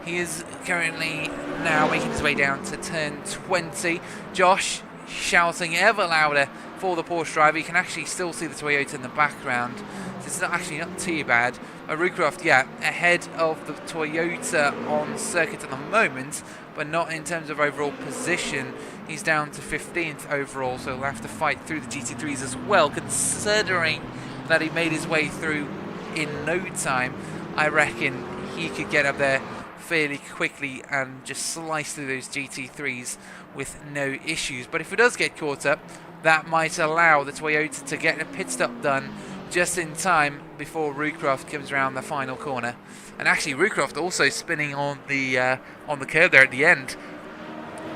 He is currently now making his way down to turn 20. Josh shouting ever louder for the Porsche driver. You can actually still see the Toyota in the background. So it's not too bad. Roocroft, yeah, ahead of the Toyota on circuit at the moment, but not in terms of overall position. He's down to 15th overall, so he'll have to fight through the GT3s as well, considering that he made his way through in no time, I reckon he could get up there fairly quickly and just slice through those GT3s with no issues. But if he does get caught up, that might allow the Toyota to get a pit stop done just in time before Rucroft comes around the final corner. And actually, Rucroft also spinning on the curve there at the end.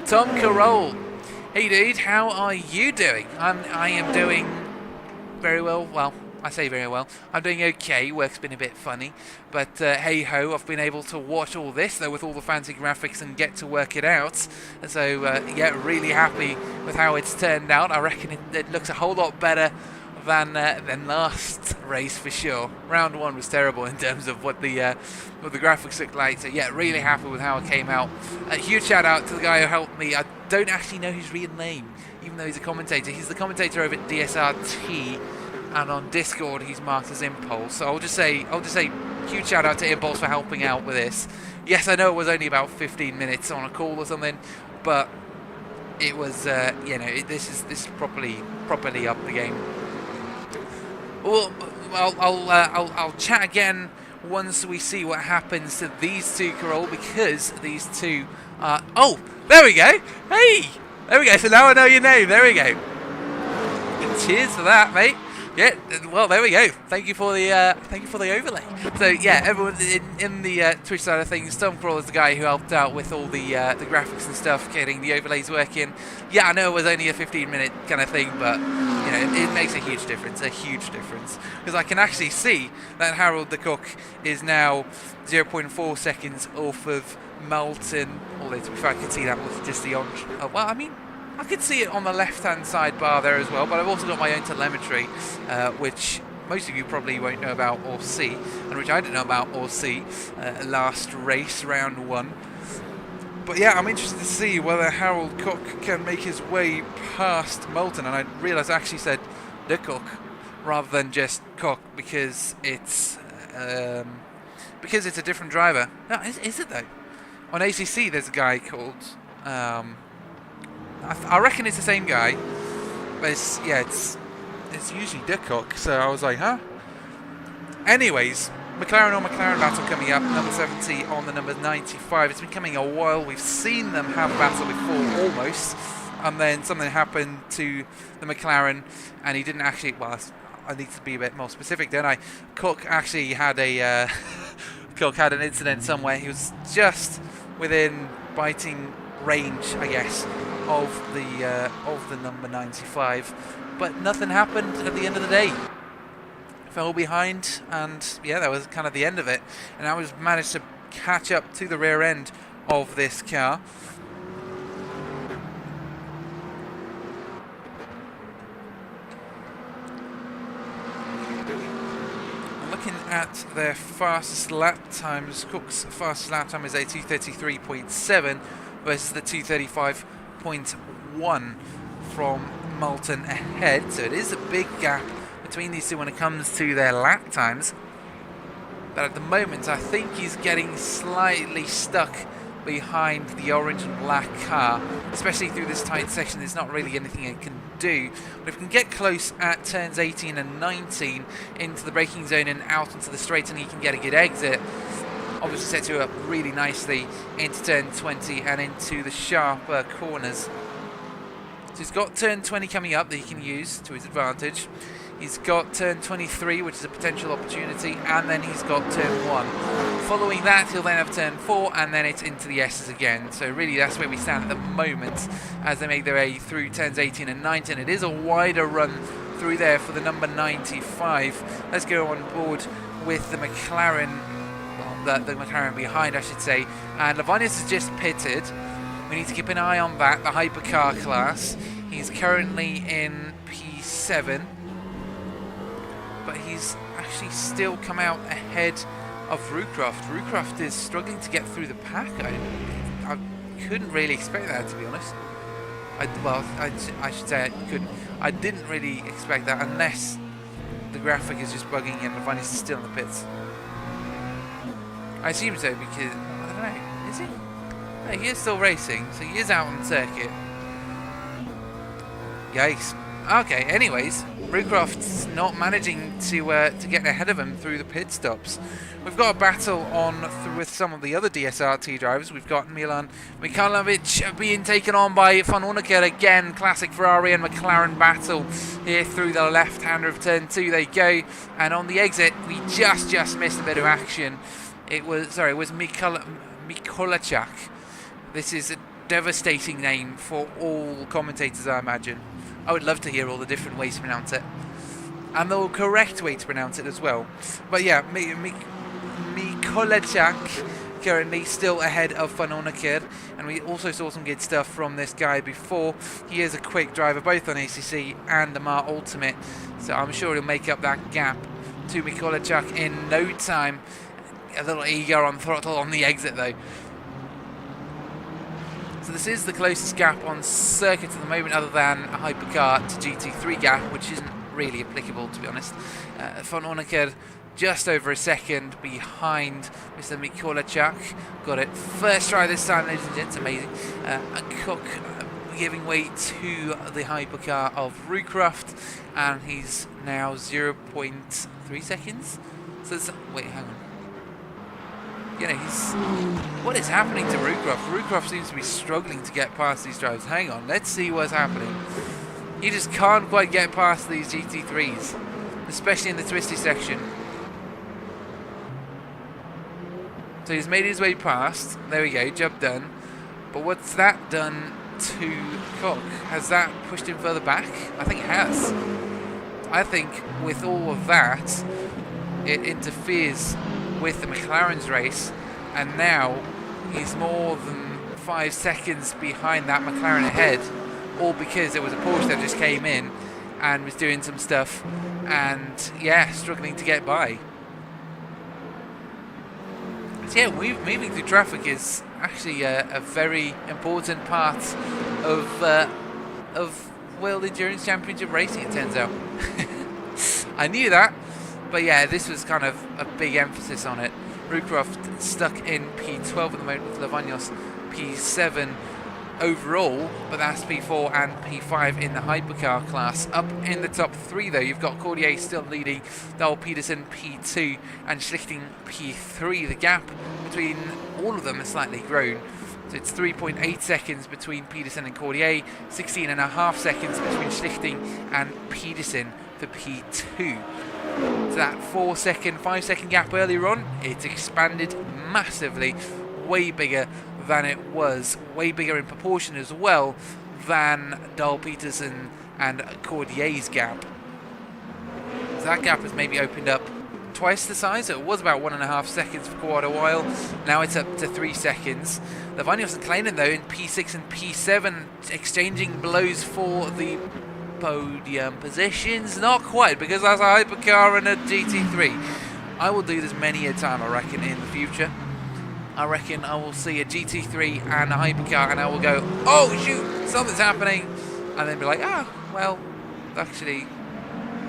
Tom Carroll, hey dude, how are you doing? I am doing very well. Well, I say very well. I'm doing okay. Work's been a bit funny, but hey ho, I've been able to watch all this though with all the fancy graphics and get to work it out. So yeah, really happy with how it's turned out. I reckon it looks a whole lot better than last race for sure. Round 1 was terrible in terms of what the graphics looked like. So yeah, really happy with how it came out. A huge shout out to the guy who helped me. I don't actually know his real name, even though he's a commentator. He's the commentator over at DSRT. And on Discord he's marked as Impulse. So I'll just say huge shout out to Impulse for helping out with this. Yes, I know it was only about 15 minutes on a call or something, but it was this is properly up the game. Well, I'll chat again once we see what happens to these two, Carroll, because these two are... Oh, there we go. Hey, there we go. So now I know your name. There we go. And cheers for that, mate. Yeah, well, there we go. Thank you for the overlay. So yeah, everyone in the Twitch side of things, Tom Crawl is the guy who helped out with all the graphics and stuff, getting the overlays working. Yeah, I know it was only a 15-minute kind of thing, but you know, it makes a huge difference, because I can actually see that Harold the Cook is now 0.4 seconds off of Melton. Although to be fair, I can see that with just the on. Well, I mean, I could see it on the left-hand side bar there as well, but I've also got my own telemetry, which most of you probably won't know about or see, and which I didn't know about or see last race, round 1. But yeah, I'm interested to see whether Harold Cook can make his way past Moulton, and I realised I actually said the Cook rather than just Cook because it's a different driver. No, is it though? On ACC, there's a guy called. I reckon it's the same guy, but it's usually Dick Cook, so I was like, huh? Anyways, McLaren on McLaren battle coming up, number 70 on the number 95. It's been coming a while. We've seen them have a battle before, almost, and then something happened to the McLaren, and he didn't actually, well, I need to be a bit more specific, don't I? Cook actually had a, Cook had an incident somewhere. He was just within biting range, I guess, of the number 95, but nothing happened at the end of the day. Fell behind, and yeah, that was kind of the end of it. And I was managed to catch up to the rear end of this car. Looking at their fastest lap times, Cook's fastest lap time is a 2:33.7 versus the 2:35.1 from Moulton ahead. So it is a big gap between these two when it comes to their lap times. But at the moment, I think he's getting slightly stuck behind the orange and black car, especially through this tight section. There's not really anything it can do. But if we can get close at turns 18 and 19 into the braking zone and out into the straight, and he can get a good exit, obviously sets you up really nicely into turn 20 and into the sharper corners. So he's got turn 20 coming up that he can use to his advantage. He's got turn 23, which is a potential opportunity, and then he's got turn 1. Following that, he'll then have turn 4, and then it's into the S's again. So really, that's where we stand at the moment as they make their way through turns 18 and 19. It is a wider run through there for the number 95. Let's go on board with the McLaren, well, the McLaren behind, I should say. And Lavanius has just pitted. We need to keep an eye on that, the hypercar class. He's currently in P7. But he's actually still come out ahead of Rucroft. Rucroft is struggling to get through the pack. I couldn't really expect that, to be honest. I should say I couldn't. I didn't really expect that unless the graphic is just bugging and Lavanius is still in the pits. I assume so because, I don't know, is he? No, he is still racing, so he is out on the circuit. Yikes. Okay, anyways. Rucroft's not managing to get ahead of him through the pit stops. We've got a battle on with some of the other DSRT drivers. We've got Milan Mikhailovic being taken on by Van Onneker again. Classic Ferrari and McLaren battle here through the left-hander of turn 2 they go. And on the exit, we just missed a bit of action. It was Mikolajczak. This is a devastating name for all commentators, I imagine. I would love to hear all the different ways to pronounce it, and the correct way to pronounce it as well. But yeah, Mikolajczak currently still ahead of Van Onneker, and we also saw some good stuff from this guy before. He is a quick driver both on ACC and the Mar Ultimate, so I'm sure he'll make up that gap to Mikolajczak in no time. A little eager on throttle on the exit though. So this is the closest gap on circuit at the moment, other than a hypercar to GT3 gap, which isn't really applicable, to be honest. Van Onneker just over a second behind Mr. Mikolajczak. Got it first try this time, ladies and gents. Amazing. Cook giving way to the hypercar of Rucroft, and he's now 0.3 seconds. So wait, hang on. What is happening to Rucroft? Rucroft seems to be struggling to get past these drivers. Hang on, let's see what's happening. He just can't quite get past these GT3s, especially in the twisty section. So he's made his way past. There we go, job done. But what's that done to Cook? Has that pushed him further back? I think it has. I think with all of that, it interferes with the McLaren's race, and now he's more than 5 seconds behind that McLaren ahead, all because it was a Porsche that just came in and was doing some stuff and yeah, struggling to get by. So yeah, moving through traffic is actually a very important part of World Endurance Championship racing, it turns out. I knew that. But yeah, this was kind of a big emphasis on it. Rucroft stuck in P12 at the moment with Lavagnos P7 overall, but that's P4 and P5 in the hypercar class. Up in the top 3 though, you've got Cordier still leading, Dahl Peterson P2 and Schlichting P3. The gap between all of them has slightly grown. So it's 3.8 seconds between Peterson and Cordier, 16.5 seconds between Schlichting and Peterson for P2. So that 5 second gap earlier on, it's expanded massively, way bigger than it was, way bigger in proportion as well than Dahl Peterson and Cordier's gap. So that gap has maybe opened up twice the size. So it was about 1.5 seconds for quite a while. Now it's up to 3 seconds. Lavagnos and Kleinen though in P6 and P7 exchanging blows for the podium positions. Not quite, because that's a hypercar and a GT3. I will do this many a time, I reckon, in the future. I reckon I will see a GT3 and a hypercar and I will go, oh shoot, something's happening, and then be like, well, actually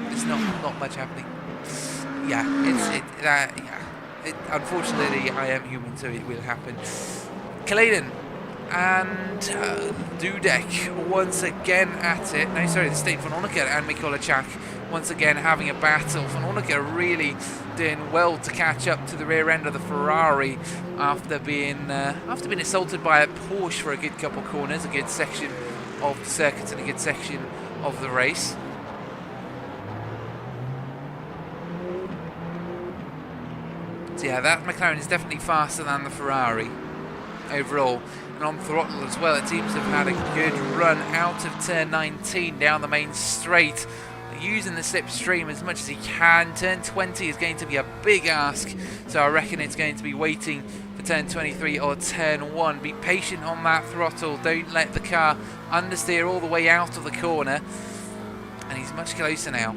there's not much happening. Yeah, unfortunately I am human, so it will happen. Kleinen and Dudek once again at it. No, sorry, the State Van Onneker and Mikolajczak once again having a battle. Van Onneker really doing well to catch up to the rear end of the Ferrari after being assaulted by a Porsche for a good couple corners, a good section of the circuit and a good section of the race. So yeah, that McLaren is definitely faster than the Ferrari overall. And on throttle as well, it seems to have had a good run out of turn 19 down the main straight, using the slipstream as much as he can. Turn 20 is going to be a big ask, so I reckon it's going to be waiting for turn 23 or turn 1. Be patient on that throttle, don't let the car understeer all the way out of the corner, and he's much closer now.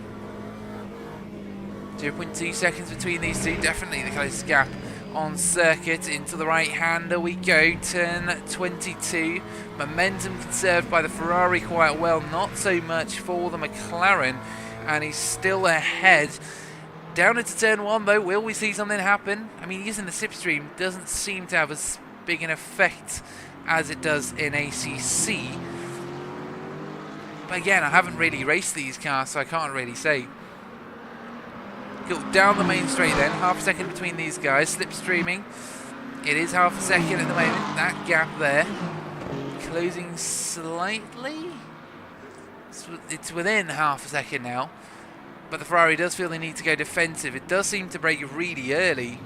0.2 seconds between these two, definitely the closest gap on circuit. Into the right hander we go, turn 22. Momentum conserved by the Ferrari quite well, not so much for the McLaren, and he's still ahead. Down into turn 1 though, will we see something happen? I mean, using the slipstream doesn't seem to have as big an effect as it does in ACC, But again, I haven't really raced these cars, so I can't really say. Go down the main straight then, half a second between these guys, slipstreaming. It is half a second at the moment, that gap there. Closing slightly. It's within half a second now. But the Ferrari does feel they need to go defensive. It does seem to break really early.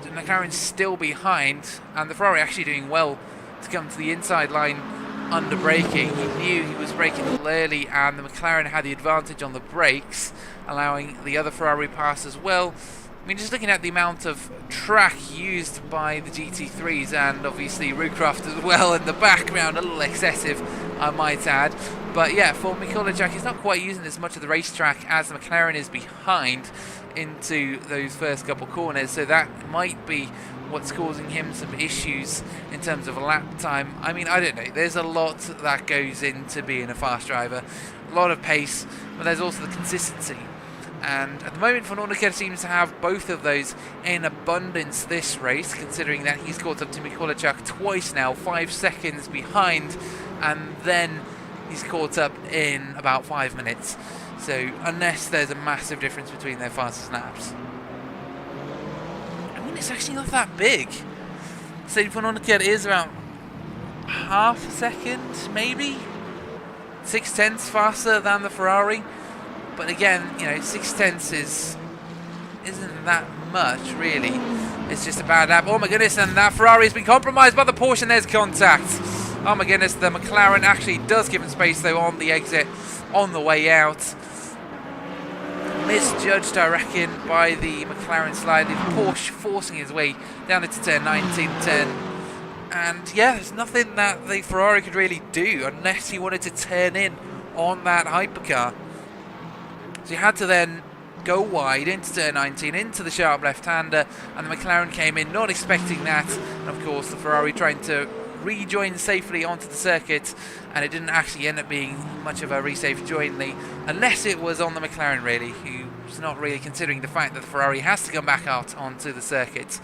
The McLaren's still behind, and the Ferrari actually doing well to come to the inside line under braking. He knew he was braking a little early, and the McLaren had the advantage on the brakes, allowing the other Ferrari pass as well. I mean, just looking at the amount of track used by the GT3s, and obviously Roocroft as well in the background, a little excessive, I might add. But yeah, for Mikolajczak, he's not quite using as much of the racetrack as the McLaren is behind into those first couple corners, so that might be what's causing him some issues in terms of lap time. I mean, I don't know, there's a lot that goes into being a fast driver, a lot of pace, but there's also the consistency. And at the moment, Van Onneker seems to have both of those in abundance this race, considering that he's caught up to Mikolajczak twice now, 5 seconds behind, and then he's caught up in about 5 minutes. So unless there's a massive difference between their fastest laps, I mean, it's actually not that big. So Van Onneker is about half a second, maybe 6/10 faster than the Ferrari. But again, you know, 6/10 isn't that much, really. It's just a bad lap. Oh my goodness, and that Ferrari has been compromised by the Porsche, and there's contact. Oh my goodness, the McLaren actually does give him space, though, on the exit on the way out. Misjudged, I reckon, by the McLaren slightly. The Porsche forcing his way down into turn 19, 10. And yeah, there's nothing that the Ferrari could really do unless he wanted to turn in on that hypercar. So he had to then go wide into turn 19, into the sharp left-hander, and the McLaren came in not expecting that. And of course, the Ferrari trying to rejoin safely onto the circuit, and it didn't actually end up being much of a resafe join, unless it was on the McLaren, really, who's not really considering the fact that the Ferrari has to come back out onto the circuit.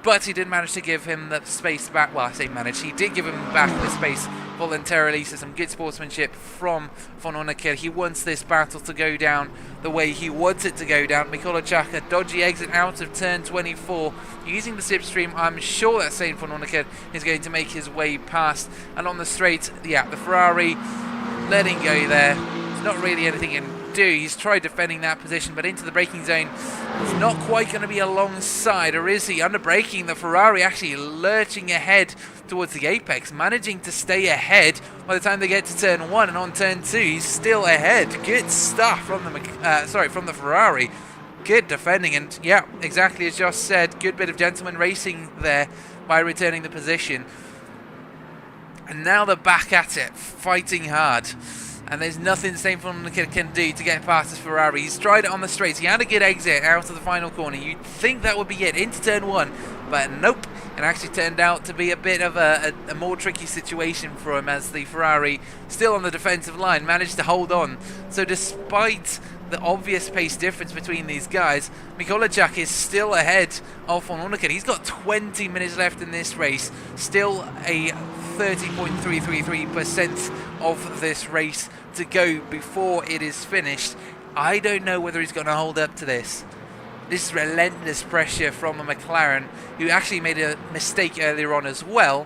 But he did manage to give him the space back. Well, I say managed, he did give him back the space voluntarily, so some good sportsmanship from Van Onneker. He wants this battle to go down the way he wants it to go down. Mikolajczak, a dodgy exit out of turn 24, using the slipstream. I'm sure that Saint Van Onneker is going to make his way past. And on the straight, yeah, the Ferrari letting go there. There's not really anything he can do. He's tried defending that position, but into the braking zone, it's not quite going to be alongside, or is he? Under braking, the Ferrari actually lurching ahead towards the apex, managing to stay ahead by the time they get to turn 1, and on turn 2 he's still ahead. Good stuff from the from the Ferrari. Good defending, and yeah, exactly as Josh said, good bit of gentleman racing there by returning the position. And now they're back at it, fighting hard. And there's nothing Saint Van Onneker can do to get past this Ferrari. He's tried it on the straights. He had a good exit out of the final corner. You'd think that would be it, into turn 1. But nope. It actually turned out to be a bit of a more tricky situation for him, as the Ferrari, still on the defensive line, managed to hold on. So despite the obvious pace difference between these guys, Mikolajczak is still ahead of Van Onneker. He's got 20 minutes left in this race. Still a 30.333% of this race to go before it is finished. I don't know whether he's going to hold up to this. This is relentless pressure from a McLaren, who actually made a mistake earlier on as well,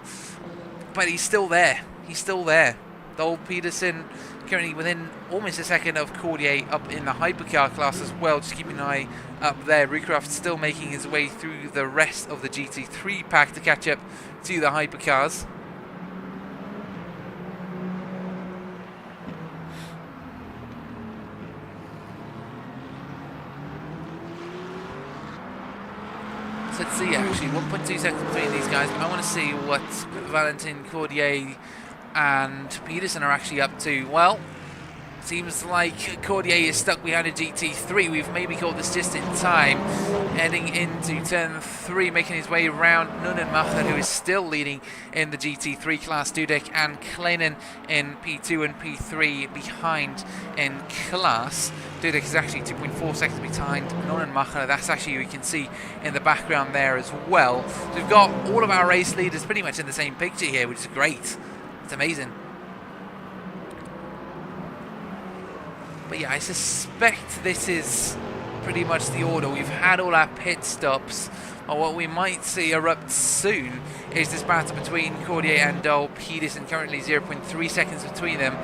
but he's still there. He's still there. Dole Peterson currently within almost a second of Cordier up in the hypercar class as well, just keeping an eye up there. Roocroft still making his way through the rest of the GT3 pack to catch up to the hypercars. So let's see, actually, 1.2 seconds between these guys. I want to see what Valentin Cordier and Peterson are actually up to. Well, seems like Cordier is stuck behind a GT3. We've maybe caught this just in time. Heading into turn 3, making his way around Nunnenmacher, who is still leading in the GT3 class. Dudek and Kleinen in P2 and P3 behind in class. Dudek is actually 2.4 seconds behind Nunnenmacher. That's actually who you can see in the background there as well. So we've got all of our race leaders pretty much in the same picture here, which is great. It's amazing. But yeah, I suspect this is pretty much the order. We've had all our pit stops, and what we might see erupt soon is this battle between Cordier and Dole Peterson. Currently 0.3 seconds between them.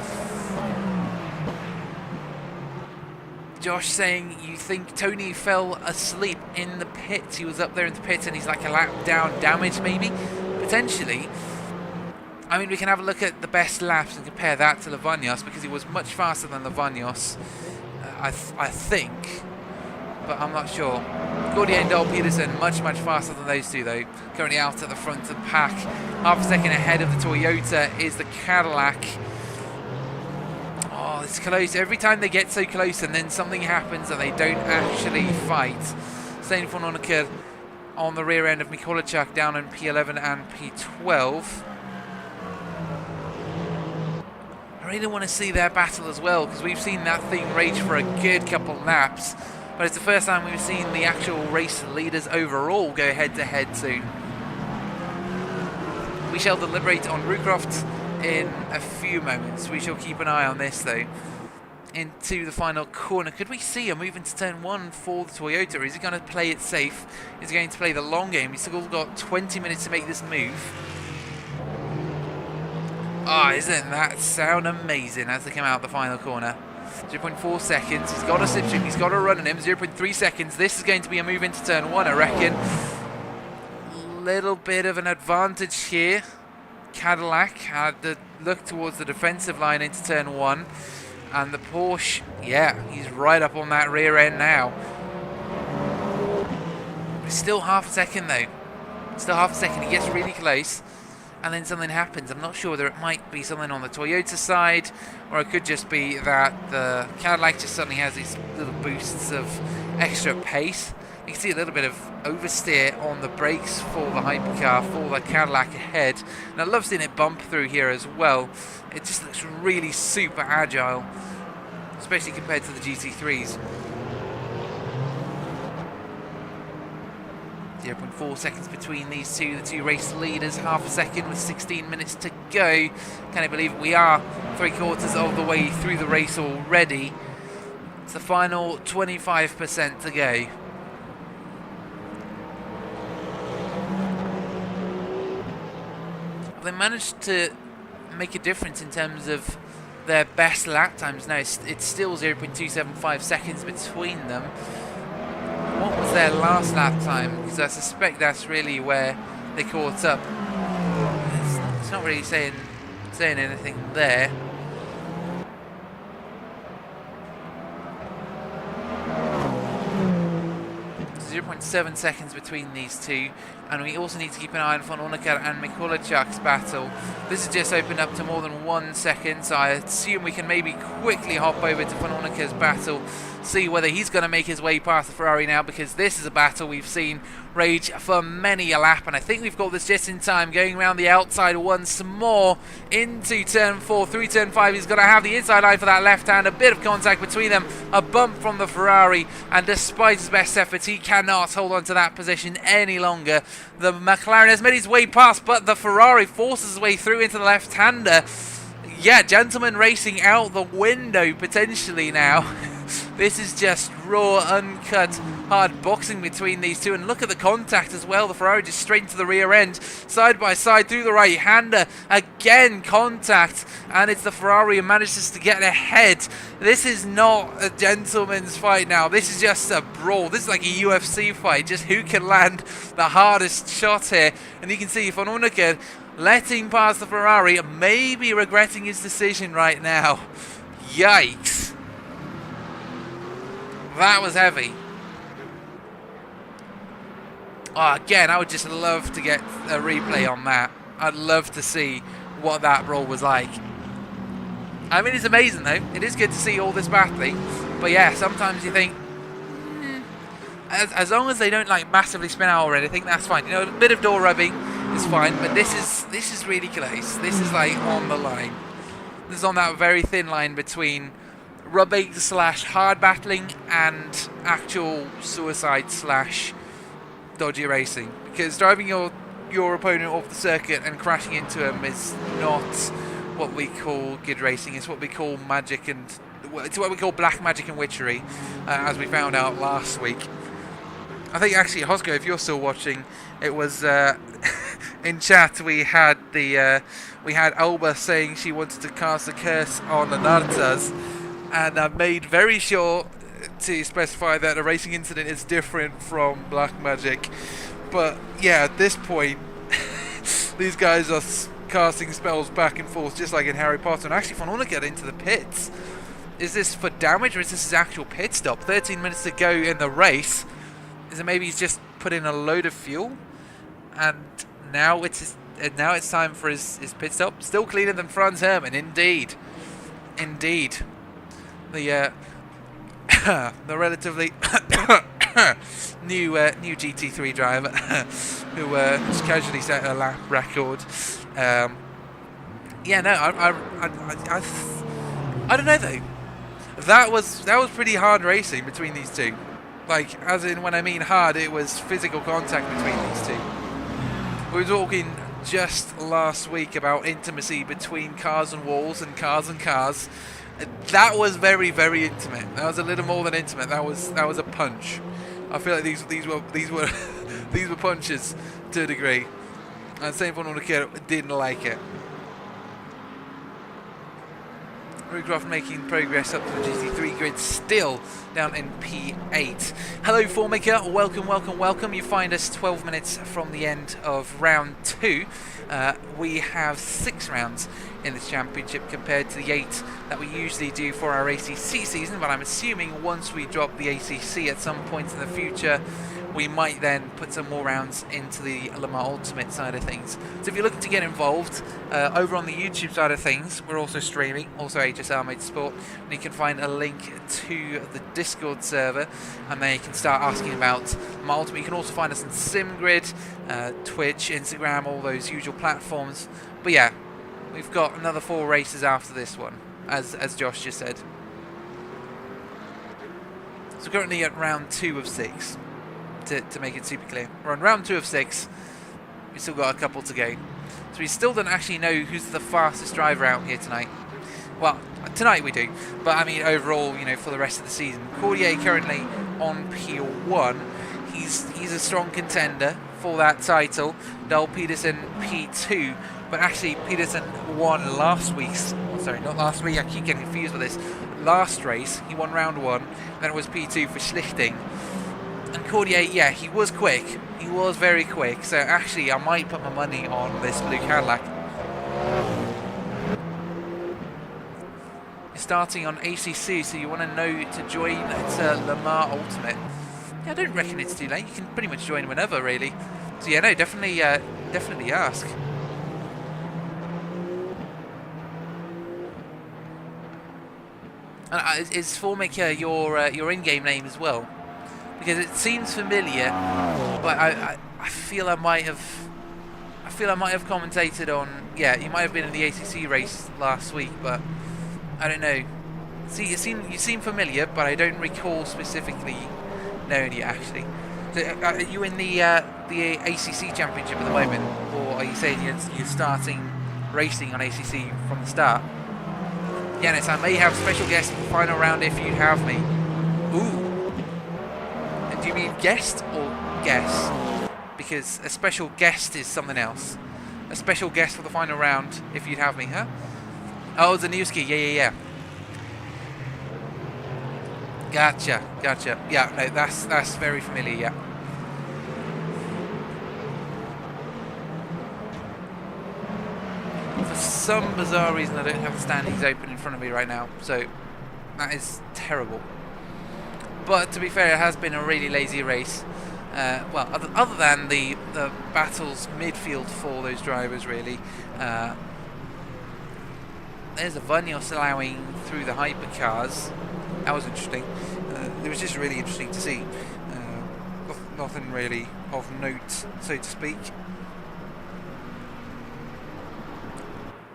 Josh saying you think Tony fell asleep in the pits. He was up there in the pits and he's like a lap down, damaged maybe, potentially. I mean, we can have a look at the best laps and compare that to Lavagnos, because he was much faster than Lavagnos, I think, but I'm not sure. Gordy and Dole Peterson much faster than those two though. Currently out at the front of the pack. Half a second ahead of the Toyota is the Cadillac. Oh, it's close. Every time they get so close and then something happens and they don't actually fight. Staying for Nonica on the rear end of Mikolajczak down in P11 and P12. I really want to see their battle as well, because we've seen that thing rage for a good couple laps, but it's the first time we've seen the actual race leaders overall go head to head soon. We shall deliberate on Roocroft in a few moments. We shall keep an eye on this though. Into the final corner, could we see a move into turn 1 for the Toyota? Is he going to play it safe? Is he going to play the long game? He's still got 20 minutes to make this move. Ah, isn't that sound amazing as they come out the final corner? 0.4 seconds. He's got a slipstream. He's got a run in him. 0.3 seconds. This is going to be a move into turn 1, I reckon. Little bit of an advantage here. Cadillac had the look towards the defensive line into turn 1. And the Porsche, yeah, he's right up on that rear end now. Still half a second though. Still half a second. He gets really close. And then something happens. I'm not sure whether it might be something on the Toyota side, or it could just be that the Cadillac just suddenly has these little boosts of extra pace. You can see a little bit of oversteer on the brakes for the hypercar, for the Cadillac ahead. And I love seeing it bump through here as well. It just looks really super agile, especially compared to the GT3s. 0.4 seconds between these two, the two race leaders, half a second with 16 minutes to go. Can I believe we are 3/4 of the way through the race already? It's the final 25% to go. They managed to make a difference in terms of their best lap times. Now it's still 0.275 seconds between them. What was their last lap time? Because I suspect that's really where they caught up. It's not really saying anything there. 0.7 seconds between these two, and we also need to keep an eye on Von Orneker and Mikolajczak's battle. This has just opened up to more than 1 second, so I assume we can maybe quickly hop over to Von Orneker's battle, see whether he's going to make his way past the Ferrari now, because this is a battle we've seen rage for many a lap, and I think we've got this just in time. Going around the outside once more into turn 4, through turn 5. He's going to have the inside line for that left hand, a bit of contact between them, a bump from the Ferrari, and despite his best efforts, he cannot hold on to that position any longer. The McLaren has made his way past, but the Ferrari forces his way through into the left-hander. Yeah, gentleman racing out the window potentially now. This is just raw, uncut, hard boxing between these two. And look at the contact as well. The Ferrari just straight into the rear end, side by side through the right-hander. Again, contact. And it's the Ferrari who manages to get ahead. This is not a gentleman's fight now. This is just a brawl. This is like a UFC fight. Just who can land the hardest shot here. And you can see Von Orneker letting past the Ferrari, maybe regretting his decision right now. Yikes. That was heavy. Oh, again, I would just love to get a replay on that. I'd love to see what that roll was like. I mean, it's amazing, though. It is good to see all this battling. But yeah, sometimes you think, as long as they don't like massively spin out or anything, that's fine. You know, a bit of door rubbing is fine. But this is really close. This is like on the line. This is on that very thin line between rubbing / hard battling and actual suicide / dodgy racing, because driving your opponent off the circuit and crashing into him is not what we call good racing. It's what we call magic, and it's what we call black magic and witchery, as we found out last week. I think actually, Hosco, if you're still watching, it was in chat we had Alba saying she wanted to cast a curse on the Nartas, and I made very sure to specify that a racing incident is different from black magic. But yeah, at this point, these guys are casting spells back and forth just like in Harry Potter. And actually, if I want to get into the pits, is this for damage or is this his actual pit stop? 13 minutes to go in the race. Is it maybe he's just put in a load of fuel, and now it's time for his pit stop? Still cleaner than Franz Hermann, indeed. The the relatively new GT3 driver who just casually set a lap record. Yeah, no, I don't know though. That was pretty hard racing between these two. Like, as in, when I mean hard, it was physical contact between these two. We were talking just last week about intimacy between cars and walls and cars and cars. That was very, very intimate. That was a little more than intimate. That was a punch. I feel like these were these were punches to a degree. And same for Nunakir didn't like it. Rucroft making progress up to the GT3 grid, still down in P8. Hello Formmaker, welcome. You find us 12 minutes from the end of round 2. We have 6 rounds in this championship compared to the 8 that we usually do for our ACC season, but I'm assuming once we drop the ACC at some point in the future, we might then put some more rounds into the Le Mans Ultimate side of things. So if you're looking to get involved, over on the YouTube side of things, we're also streaming, also HSR Motorsport, and you can find a link to the Discord server, and there you can start asking about Le Mans Ultimate. You can also find us on SimGrid, Twitch, Instagram, all those usual platforms. But yeah, we've got another 4 races after this one, as Josh just said. So currently at round 2 of 6. To make it super clear, we're on round 2 of 6. We've still got a couple to go, so we still don't actually know who's the fastest driver out here tonight. Well, tonight we do, but I mean overall, you know, for the rest of the season. Cordier currently on P1. He's a strong contender for that title. Dahl Peterson P2, but actually Peterson won last week's. Sorry, not last week. I keep getting confused with this. Last race, he won round 1. Then it was P2 for Schlichting. And Cordier, yeah, he was quick. He was very quick. So actually, I might put my money on this blue Cadillac. You're starting on ACC, so you want to know to join Le Mans Ultimate. Yeah, I don't reckon it's too late. You can pretty much join whenever, really. So yeah, no, definitely ask. And is Formmaker your in-game name as well? Because it seems familiar, but I feel I might have commentated on. Yeah, you might have been in the ACC race last week, but I don't know. See, you seem familiar, but I don't recall specifically knowing you actually. So, are you in the ACC championship at the moment, or are you saying you're starting racing on ACC from the start? Yanis, I may have special guest for the final round if you have me. Ooh. Do you mean guest or guess? Because a special guest is something else. A special guest for the final round, if you'd have me, huh? Oh, Zanewski, yeah. Gotcha. Yeah, no, that's very familiar, yeah. For some bizarre reason, I don't have the standings open in front of me right now, so that is terrible. But to be fair, it has been a really lazy race. Well, other than the battles midfield for those drivers, really. There's a Vanyos allowing through the hypercars. That was interesting. It was just really interesting to see. Nothing really of note, so to speak.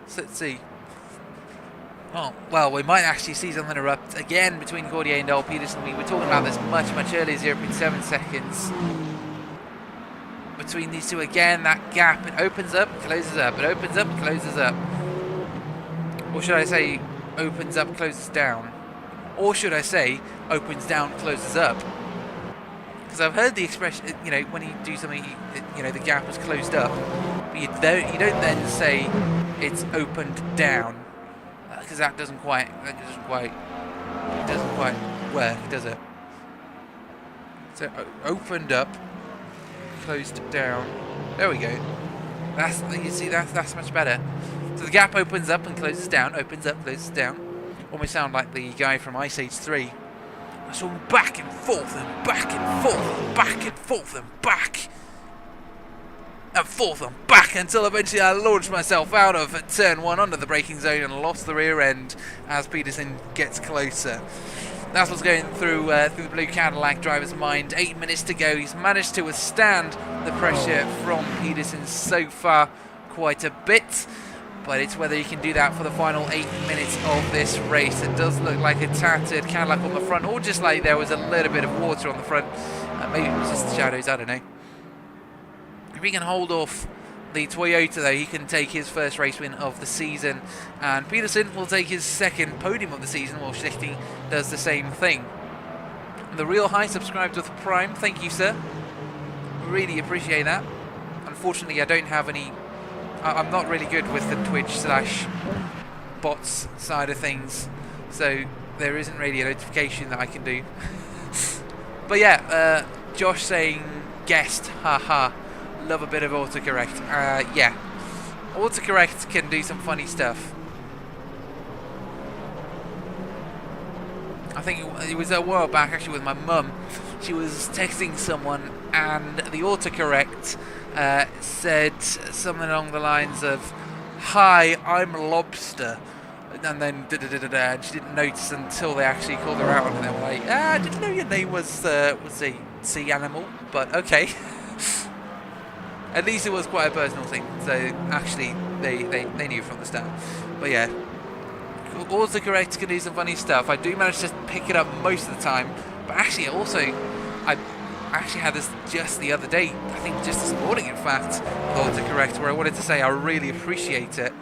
So let's see. Oh, well, we might actually see something erupt again between Cordier and Dahl Peterson. We were talking about this much earlier, 0.7 seconds between these two. Again, that gap, it opens up, closes up, it opens up, closes up. Or should I say opens up, closes down? Or should I say opens down, closes up? Because I've heard the expression, you know, when you do something, you know, the gap is closed up, but you don't then say it's opened down, because that doesn't quite work, does it? So opened up, closed down. There we go. You see, that's much better. So the gap opens up and closes down, opens up, closes down. Almost sound like the guy from Ice Age 3. I saw him back and forth and back and forth and back and forth and back and forth and back until eventually I launched myself out of turn 1 under the braking zone and lost the rear end as Peterson gets closer. That's what's going through the blue Cadillac driver's mind. 8 minutes to go. He's managed to withstand the pressure from Peterson so far quite a bit. But it's whether he can do that for the final 8 minutes of this race. It does look like a tattered Cadillac on the front, or just like there was a little bit of water on the front. Maybe it was just the shadows, I don't know. If he can hold off the Toyota, though, he can take his first race win of the season. And Peterson will take his second podium of the season, while Schlichting does the same thing. The Real High subscribed with Prime. Thank you, sir. Really appreciate that. Unfortunately, I don't have any... I'm not really good with the Twitch/bots side of things, so there isn't really a notification that I can do. But yeah, Josh saying guest, haha, love a bit of autocorrect. Yeah, autocorrect can do some funny stuff. I think it was a while back actually with my mum. She was texting someone and the autocorrect said something along the lines of, "Hi, I'm lobster," and then and she didn't notice until they actually called her out, and they were like, "I didn't know your name was a sea animal, but okay." At least it was quite a personal thing, so actually they knew from the start. But yeah, autocorrect can do some funny stuff. I do manage to pick it up most of the time, but actually also I actually had this just the other day, I think just this morning in fact, with autocorrect, where I wanted to say I really appreciate it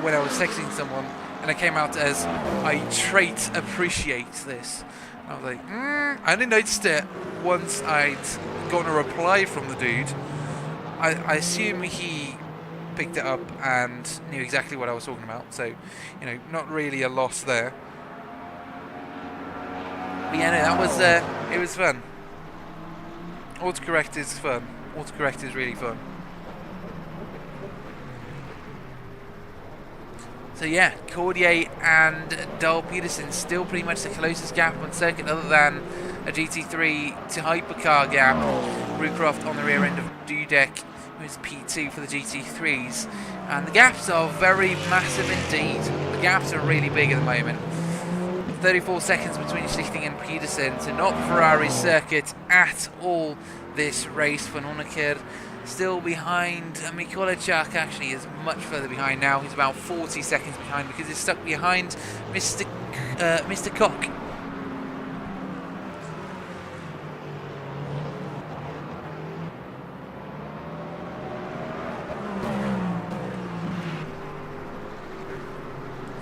when I was texting someone, and it came out as "I trait appreciate this." And I was like, I only noticed it once I'd gotten a reply from the dude. I assume he picked it up and knew exactly what I was talking about, so you know, not really a loss there. But yeah, no, that was it was fun. Autocorrect is fun. Autocorrect is really fun. So yeah, Cordier and Dahl Peterson still pretty much the closest gap on circuit, other than a GT3 to hypercar gap. Rucroft on the rear end of Dudek, who's P2 for the GT3s. And the gaps are very massive indeed. The gaps are really big at the moment. 34 seconds between Schlichting and Peterson, so not Ferrari circuit at all this race. Van Onneker still behind. Mikulicak actually is much further behind now. He's about 40 seconds behind because he's stuck behind Mr. Koch.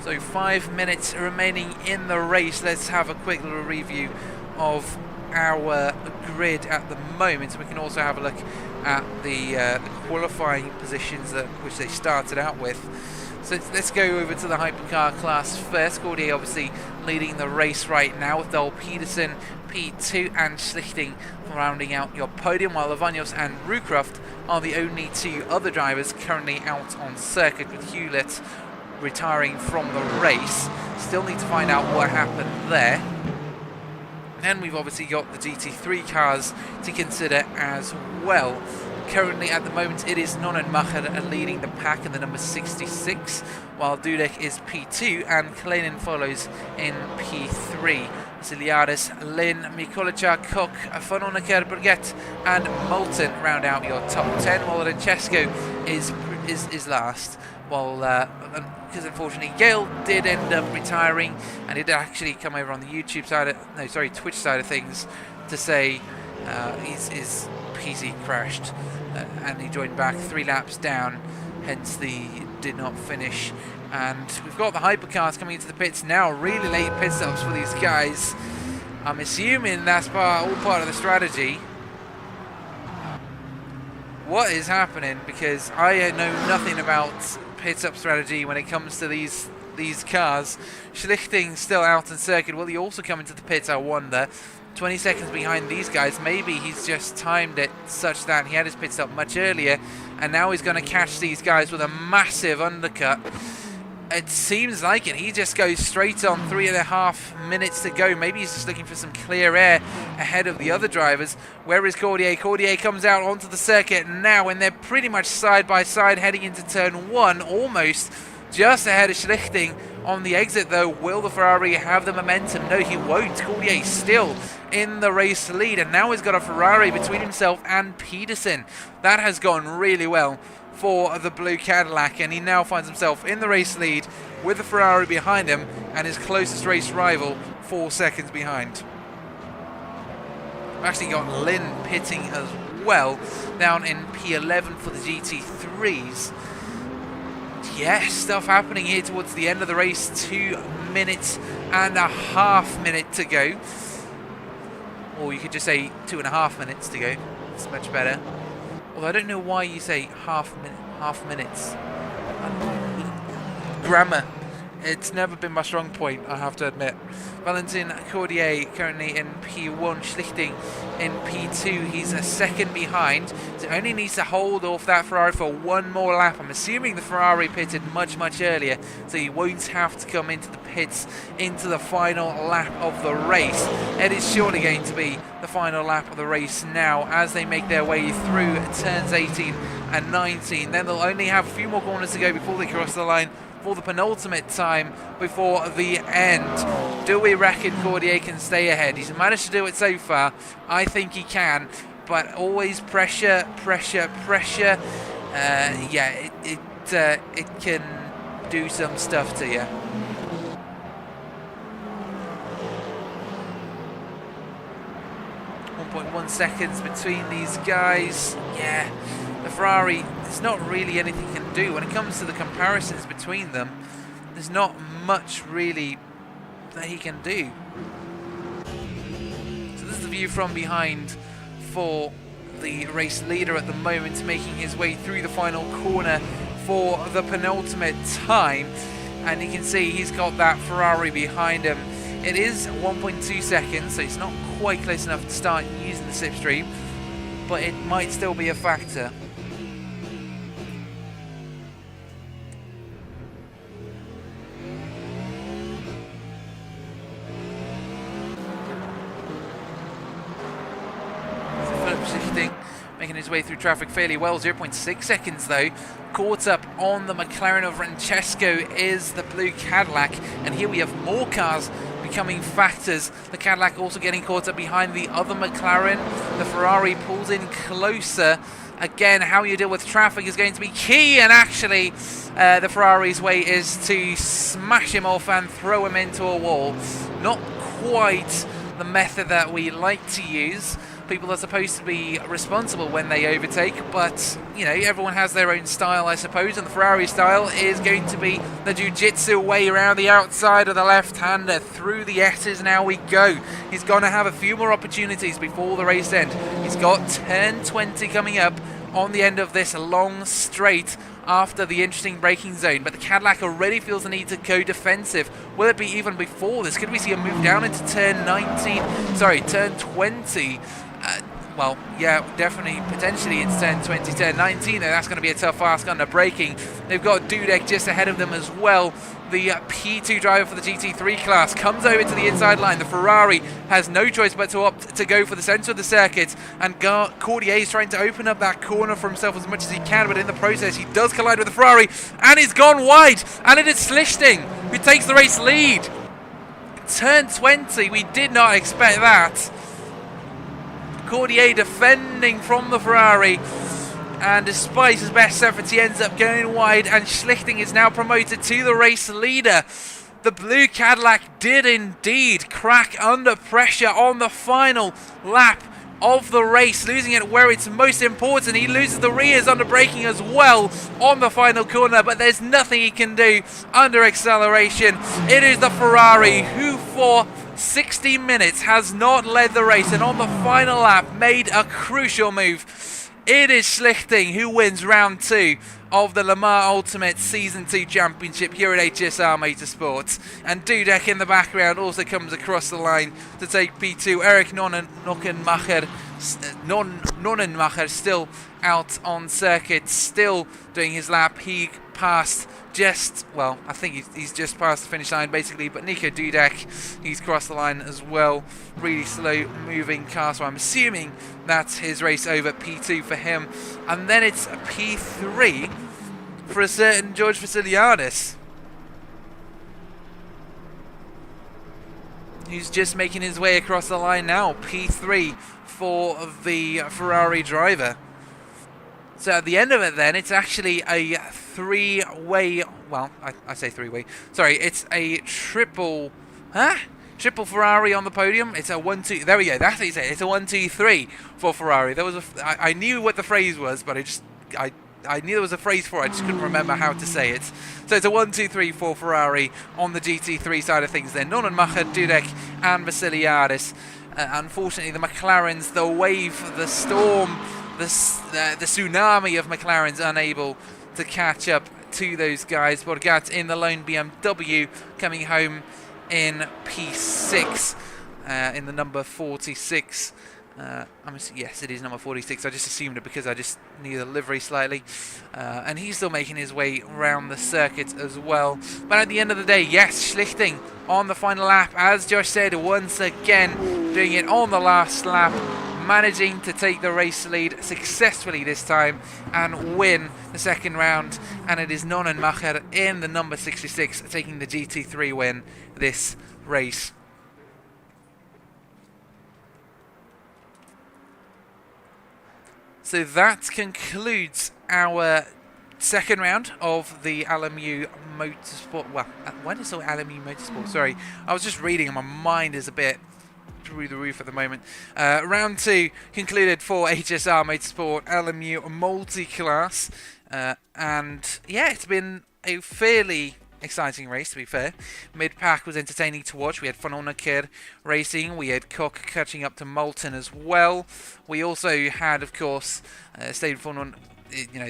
So 5 minutes remaining in the race. Let's have a quick little review of our grid at the moment. We can also have a look at the qualifying positions which they started out with. So let's go over to the hypercar class first. Cordier obviously leading the race right now, with Dahl Peterson P2 and Schlichting rounding out your podium, while Lavagnos and Rucroft are the only two other drivers currently out on circuit, with Hewlett retiring from the race. Still need to find out what happened there. Then we've obviously got the GT3 cars to consider as well. Currently at the moment it is Nonnenmacher leading the pack in the number 66, while Dudek is P2 and Kleinen follows in P3. Ziliaris, Lynn, Mikulicak, Koch, Van Onneker, Burgett and Moulton round out your top 10, while Francesco is last. While because unfortunately Gale did end up retiring, and it did actually come over on the YouTube side Twitch side of things to say his PC crashed and he joined back 3 laps down, hence the did not finish And we've got the hypercars coming into the pits now. Really late pit stops for these guys. I'm assuming that's all part of the strategy. What is happening? Because I know nothing about pit stop strategy when it comes to these cars. Schlichting still out on circuit. Will he also come into the pits, I wonder? 20 seconds behind these guys. Maybe he's just timed it such that he had his pit stop much earlier, and now he's going to catch these guys with a massive undercut. It seems like it. He just goes straight on. 3.5 minutes to go. Maybe he's just looking for some clear air ahead of the other drivers. Where is Cordier? Cordier comes out onto the circuit now, and they're pretty much side by side heading into turn 1, almost just ahead of Schlichting. On the exit, though, will the Ferrari have the momentum? No, he won't. Cordier still in the race lead, and now he's got a Ferrari between himself and Peterson. That has gone really well for the blue Cadillac, and he now finds himself in the race lead with the Ferrari behind him and his closest race rival 4 seconds behind. We've actually got Lynn pitting as well, down in P11 for the GT3s. Yeah, stuff happening here towards the end of the race. 2.5 minutes to go. Or you could just say 2.5 minutes to go. It's much better. Although I don't know why you say half minutes. Grammar. It's never been my strong point, I have to admit. Valentin Cordier currently in P1, Schlichting in P2. He's a second behind, so only needs to hold off that Ferrari for one more lap. I'm assuming the Ferrari pitted much earlier, so he won't have to come into the pits into the final lap of the race. It is surely going to be the final lap of the race now as they make their way through turns 18 and 19. Then they'll only have a few more corners to go before they cross the line for the penultimate time before the end. Do we reckon Cordier can stay ahead? He's managed to do it so far. I think he can, but always pressure. Yeah, it can do some stuff to you. .1 seconds between these guys. Yeah, the Ferrari, there's not really anything he can do when it comes to the comparisons between them. There's not much really that he can do. So this is the view from behind for the race leader at the moment, making his way through the final corner for the penultimate time, and you can see he's got that Ferrari behind him. It is 1.2 seconds, so it's not quite close enough to start using the slipstream, but it might still be a factor. Making his way through traffic fairly well. 0.6 seconds though. Caught up on the McLaren of Francesco is the blue Cadillac, and here we have more cars becoming factors. The Cadillac also getting caught up behind the other McLaren. The Ferrari pulls in closer. Again, how you deal with traffic is going to be key, and actually the Ferrari's way is to smash him off and throw him into a wall. Not quite the method that we like to use. People are supposed to be responsible when they overtake, but you know, everyone has their own style, I suppose, and the Ferrari style is going to be the jiu-jitsu way around the outside of the left-hander through the S's. Now we go. He's going to have a few more opportunities before the race end. He's got turn 20 coming up on the end of this long straight after the interesting braking zone, but the Cadillac already feels the need to go defensive. Will it be even before this? Could we see a move down into turn 20? Well, yeah, definitely, potentially it's turn 20, turn 19, and that's going to be a tough ask under braking. They've got Dudek just ahead of them as well. The P2 driver for the GT3 class comes over to the inside line. The Ferrari has no choice but to opt to go for the centre of the circuit, and Cordier is trying to open up that corner for himself as much as he can, but in the process he does collide with the Ferrari, and he's gone wide, and it is Schlichting who takes the race lead. Turn 20, we did not expect that. Cordier defending from the Ferrari, and despite his best efforts he ends up going wide, and Schlichting is now promoted to the race leader. The blue Cadillac did indeed crack under pressure on the final lap of the race, losing it where it's most important. He loses the rears under braking as well on the final corner, but there's nothing he can do under acceleration. It is the Ferrari who for 60 minutes has not led the race, and on the final lap made a crucial move. It is Schlichting who wins round 2 of the Le Mans Ultimate Season 2 Championship here at HSR Motorsport. And Dudek in the background also comes across the line to take P2. Eric Nonnenmacher still out on circuit, still doing his lap. He passed just, well, I think he's just past the finish line basically, but Nico Dudek, he's crossed the line as well. Really slow moving car, so I'm assuming that's his race over. P2 for him, and then it's a P3 for a certain George Vasiliadis, who's just making his way across the line now. P3 for the Ferrari driver. So at the end of it then, it's actually a three-way, well, I say three-way, sorry, it's a triple Ferrari on the podium. It's a 1-2, there we go, that's how you say it. It's a 1-2-3 for Ferrari. There was I knew what the phrase was, but I knew there was a phrase for it, I just couldn't remember how to say it. So it's a 1-2-3 for Ferrari on the GT3 side of things then. Nonnenmacher, Dudek and Vasiliadis. Unfortunately, the McLarens, the wave, the storm, the tsunami of McLaren's unable to catch up to those guys. Borgat in the lone BMW coming home in P6 in the number 46. Yes, it is number 46. I just assumed it because I just knew the livery slightly. And he's still making his way around the circuit as well. But at the end of the day, yes, Schlichting on the final lap, as Josh said, once again doing it on the last lap, managing to take the race lead successfully this time and win the second round. And it is Nonnenmacher in the number 66 taking the GT3 win this race. So that concludes our second round of the LMU Motorsport. Well, when is it LMU Motorsport? Sorry, I was just reading and my mind is a bit through the roof at the moment. Round 2 concluded for HSR Motorsport LMU Multi-Class. And yeah, it's been a fairly exciting race, to be fair. Mid-pack was entertaining to watch. We had Van Onneker racing. We had Koch catching up to Moulton as well. We also had, of course, Steyn van On,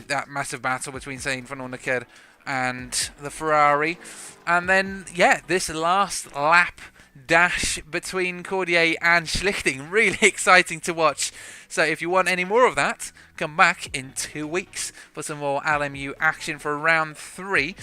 that massive battle between Steyn van Onneker and the Ferrari. And then, yeah, this last lap dash between Cordier and Schlichting. Really exciting to watch. So if you want any more of that, come back in 2 weeks for some more LMU action for round 3.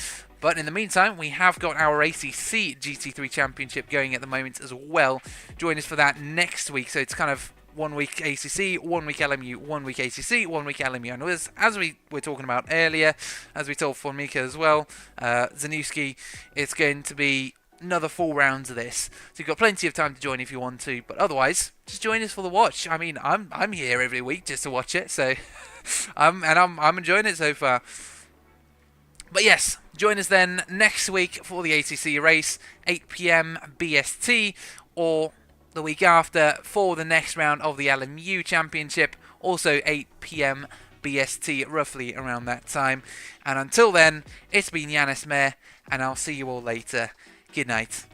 But in the meantime, we have got our ACC GT3 Championship going at the moment as well. Join us for that next week. So it's kind of 1 week ACC, 1 week LMU, 1 week ACC, 1 week LMU. And as we were talking about earlier, as we told Formika as well, Zanuski, it's going to be another 4 rounds of this. So you've got plenty of time to join if you want to. But otherwise, just join us for the watch. I mean, I'm here every week just to watch it. So I'm enjoying it so far. But yes, join us then next week for the ACC race, 8 PM BST, or the week after for the next round of the LMU Championship, also 8 PM BST, roughly around that time. And until then, it's been Yanis Mer, and I'll see you all later. Good night.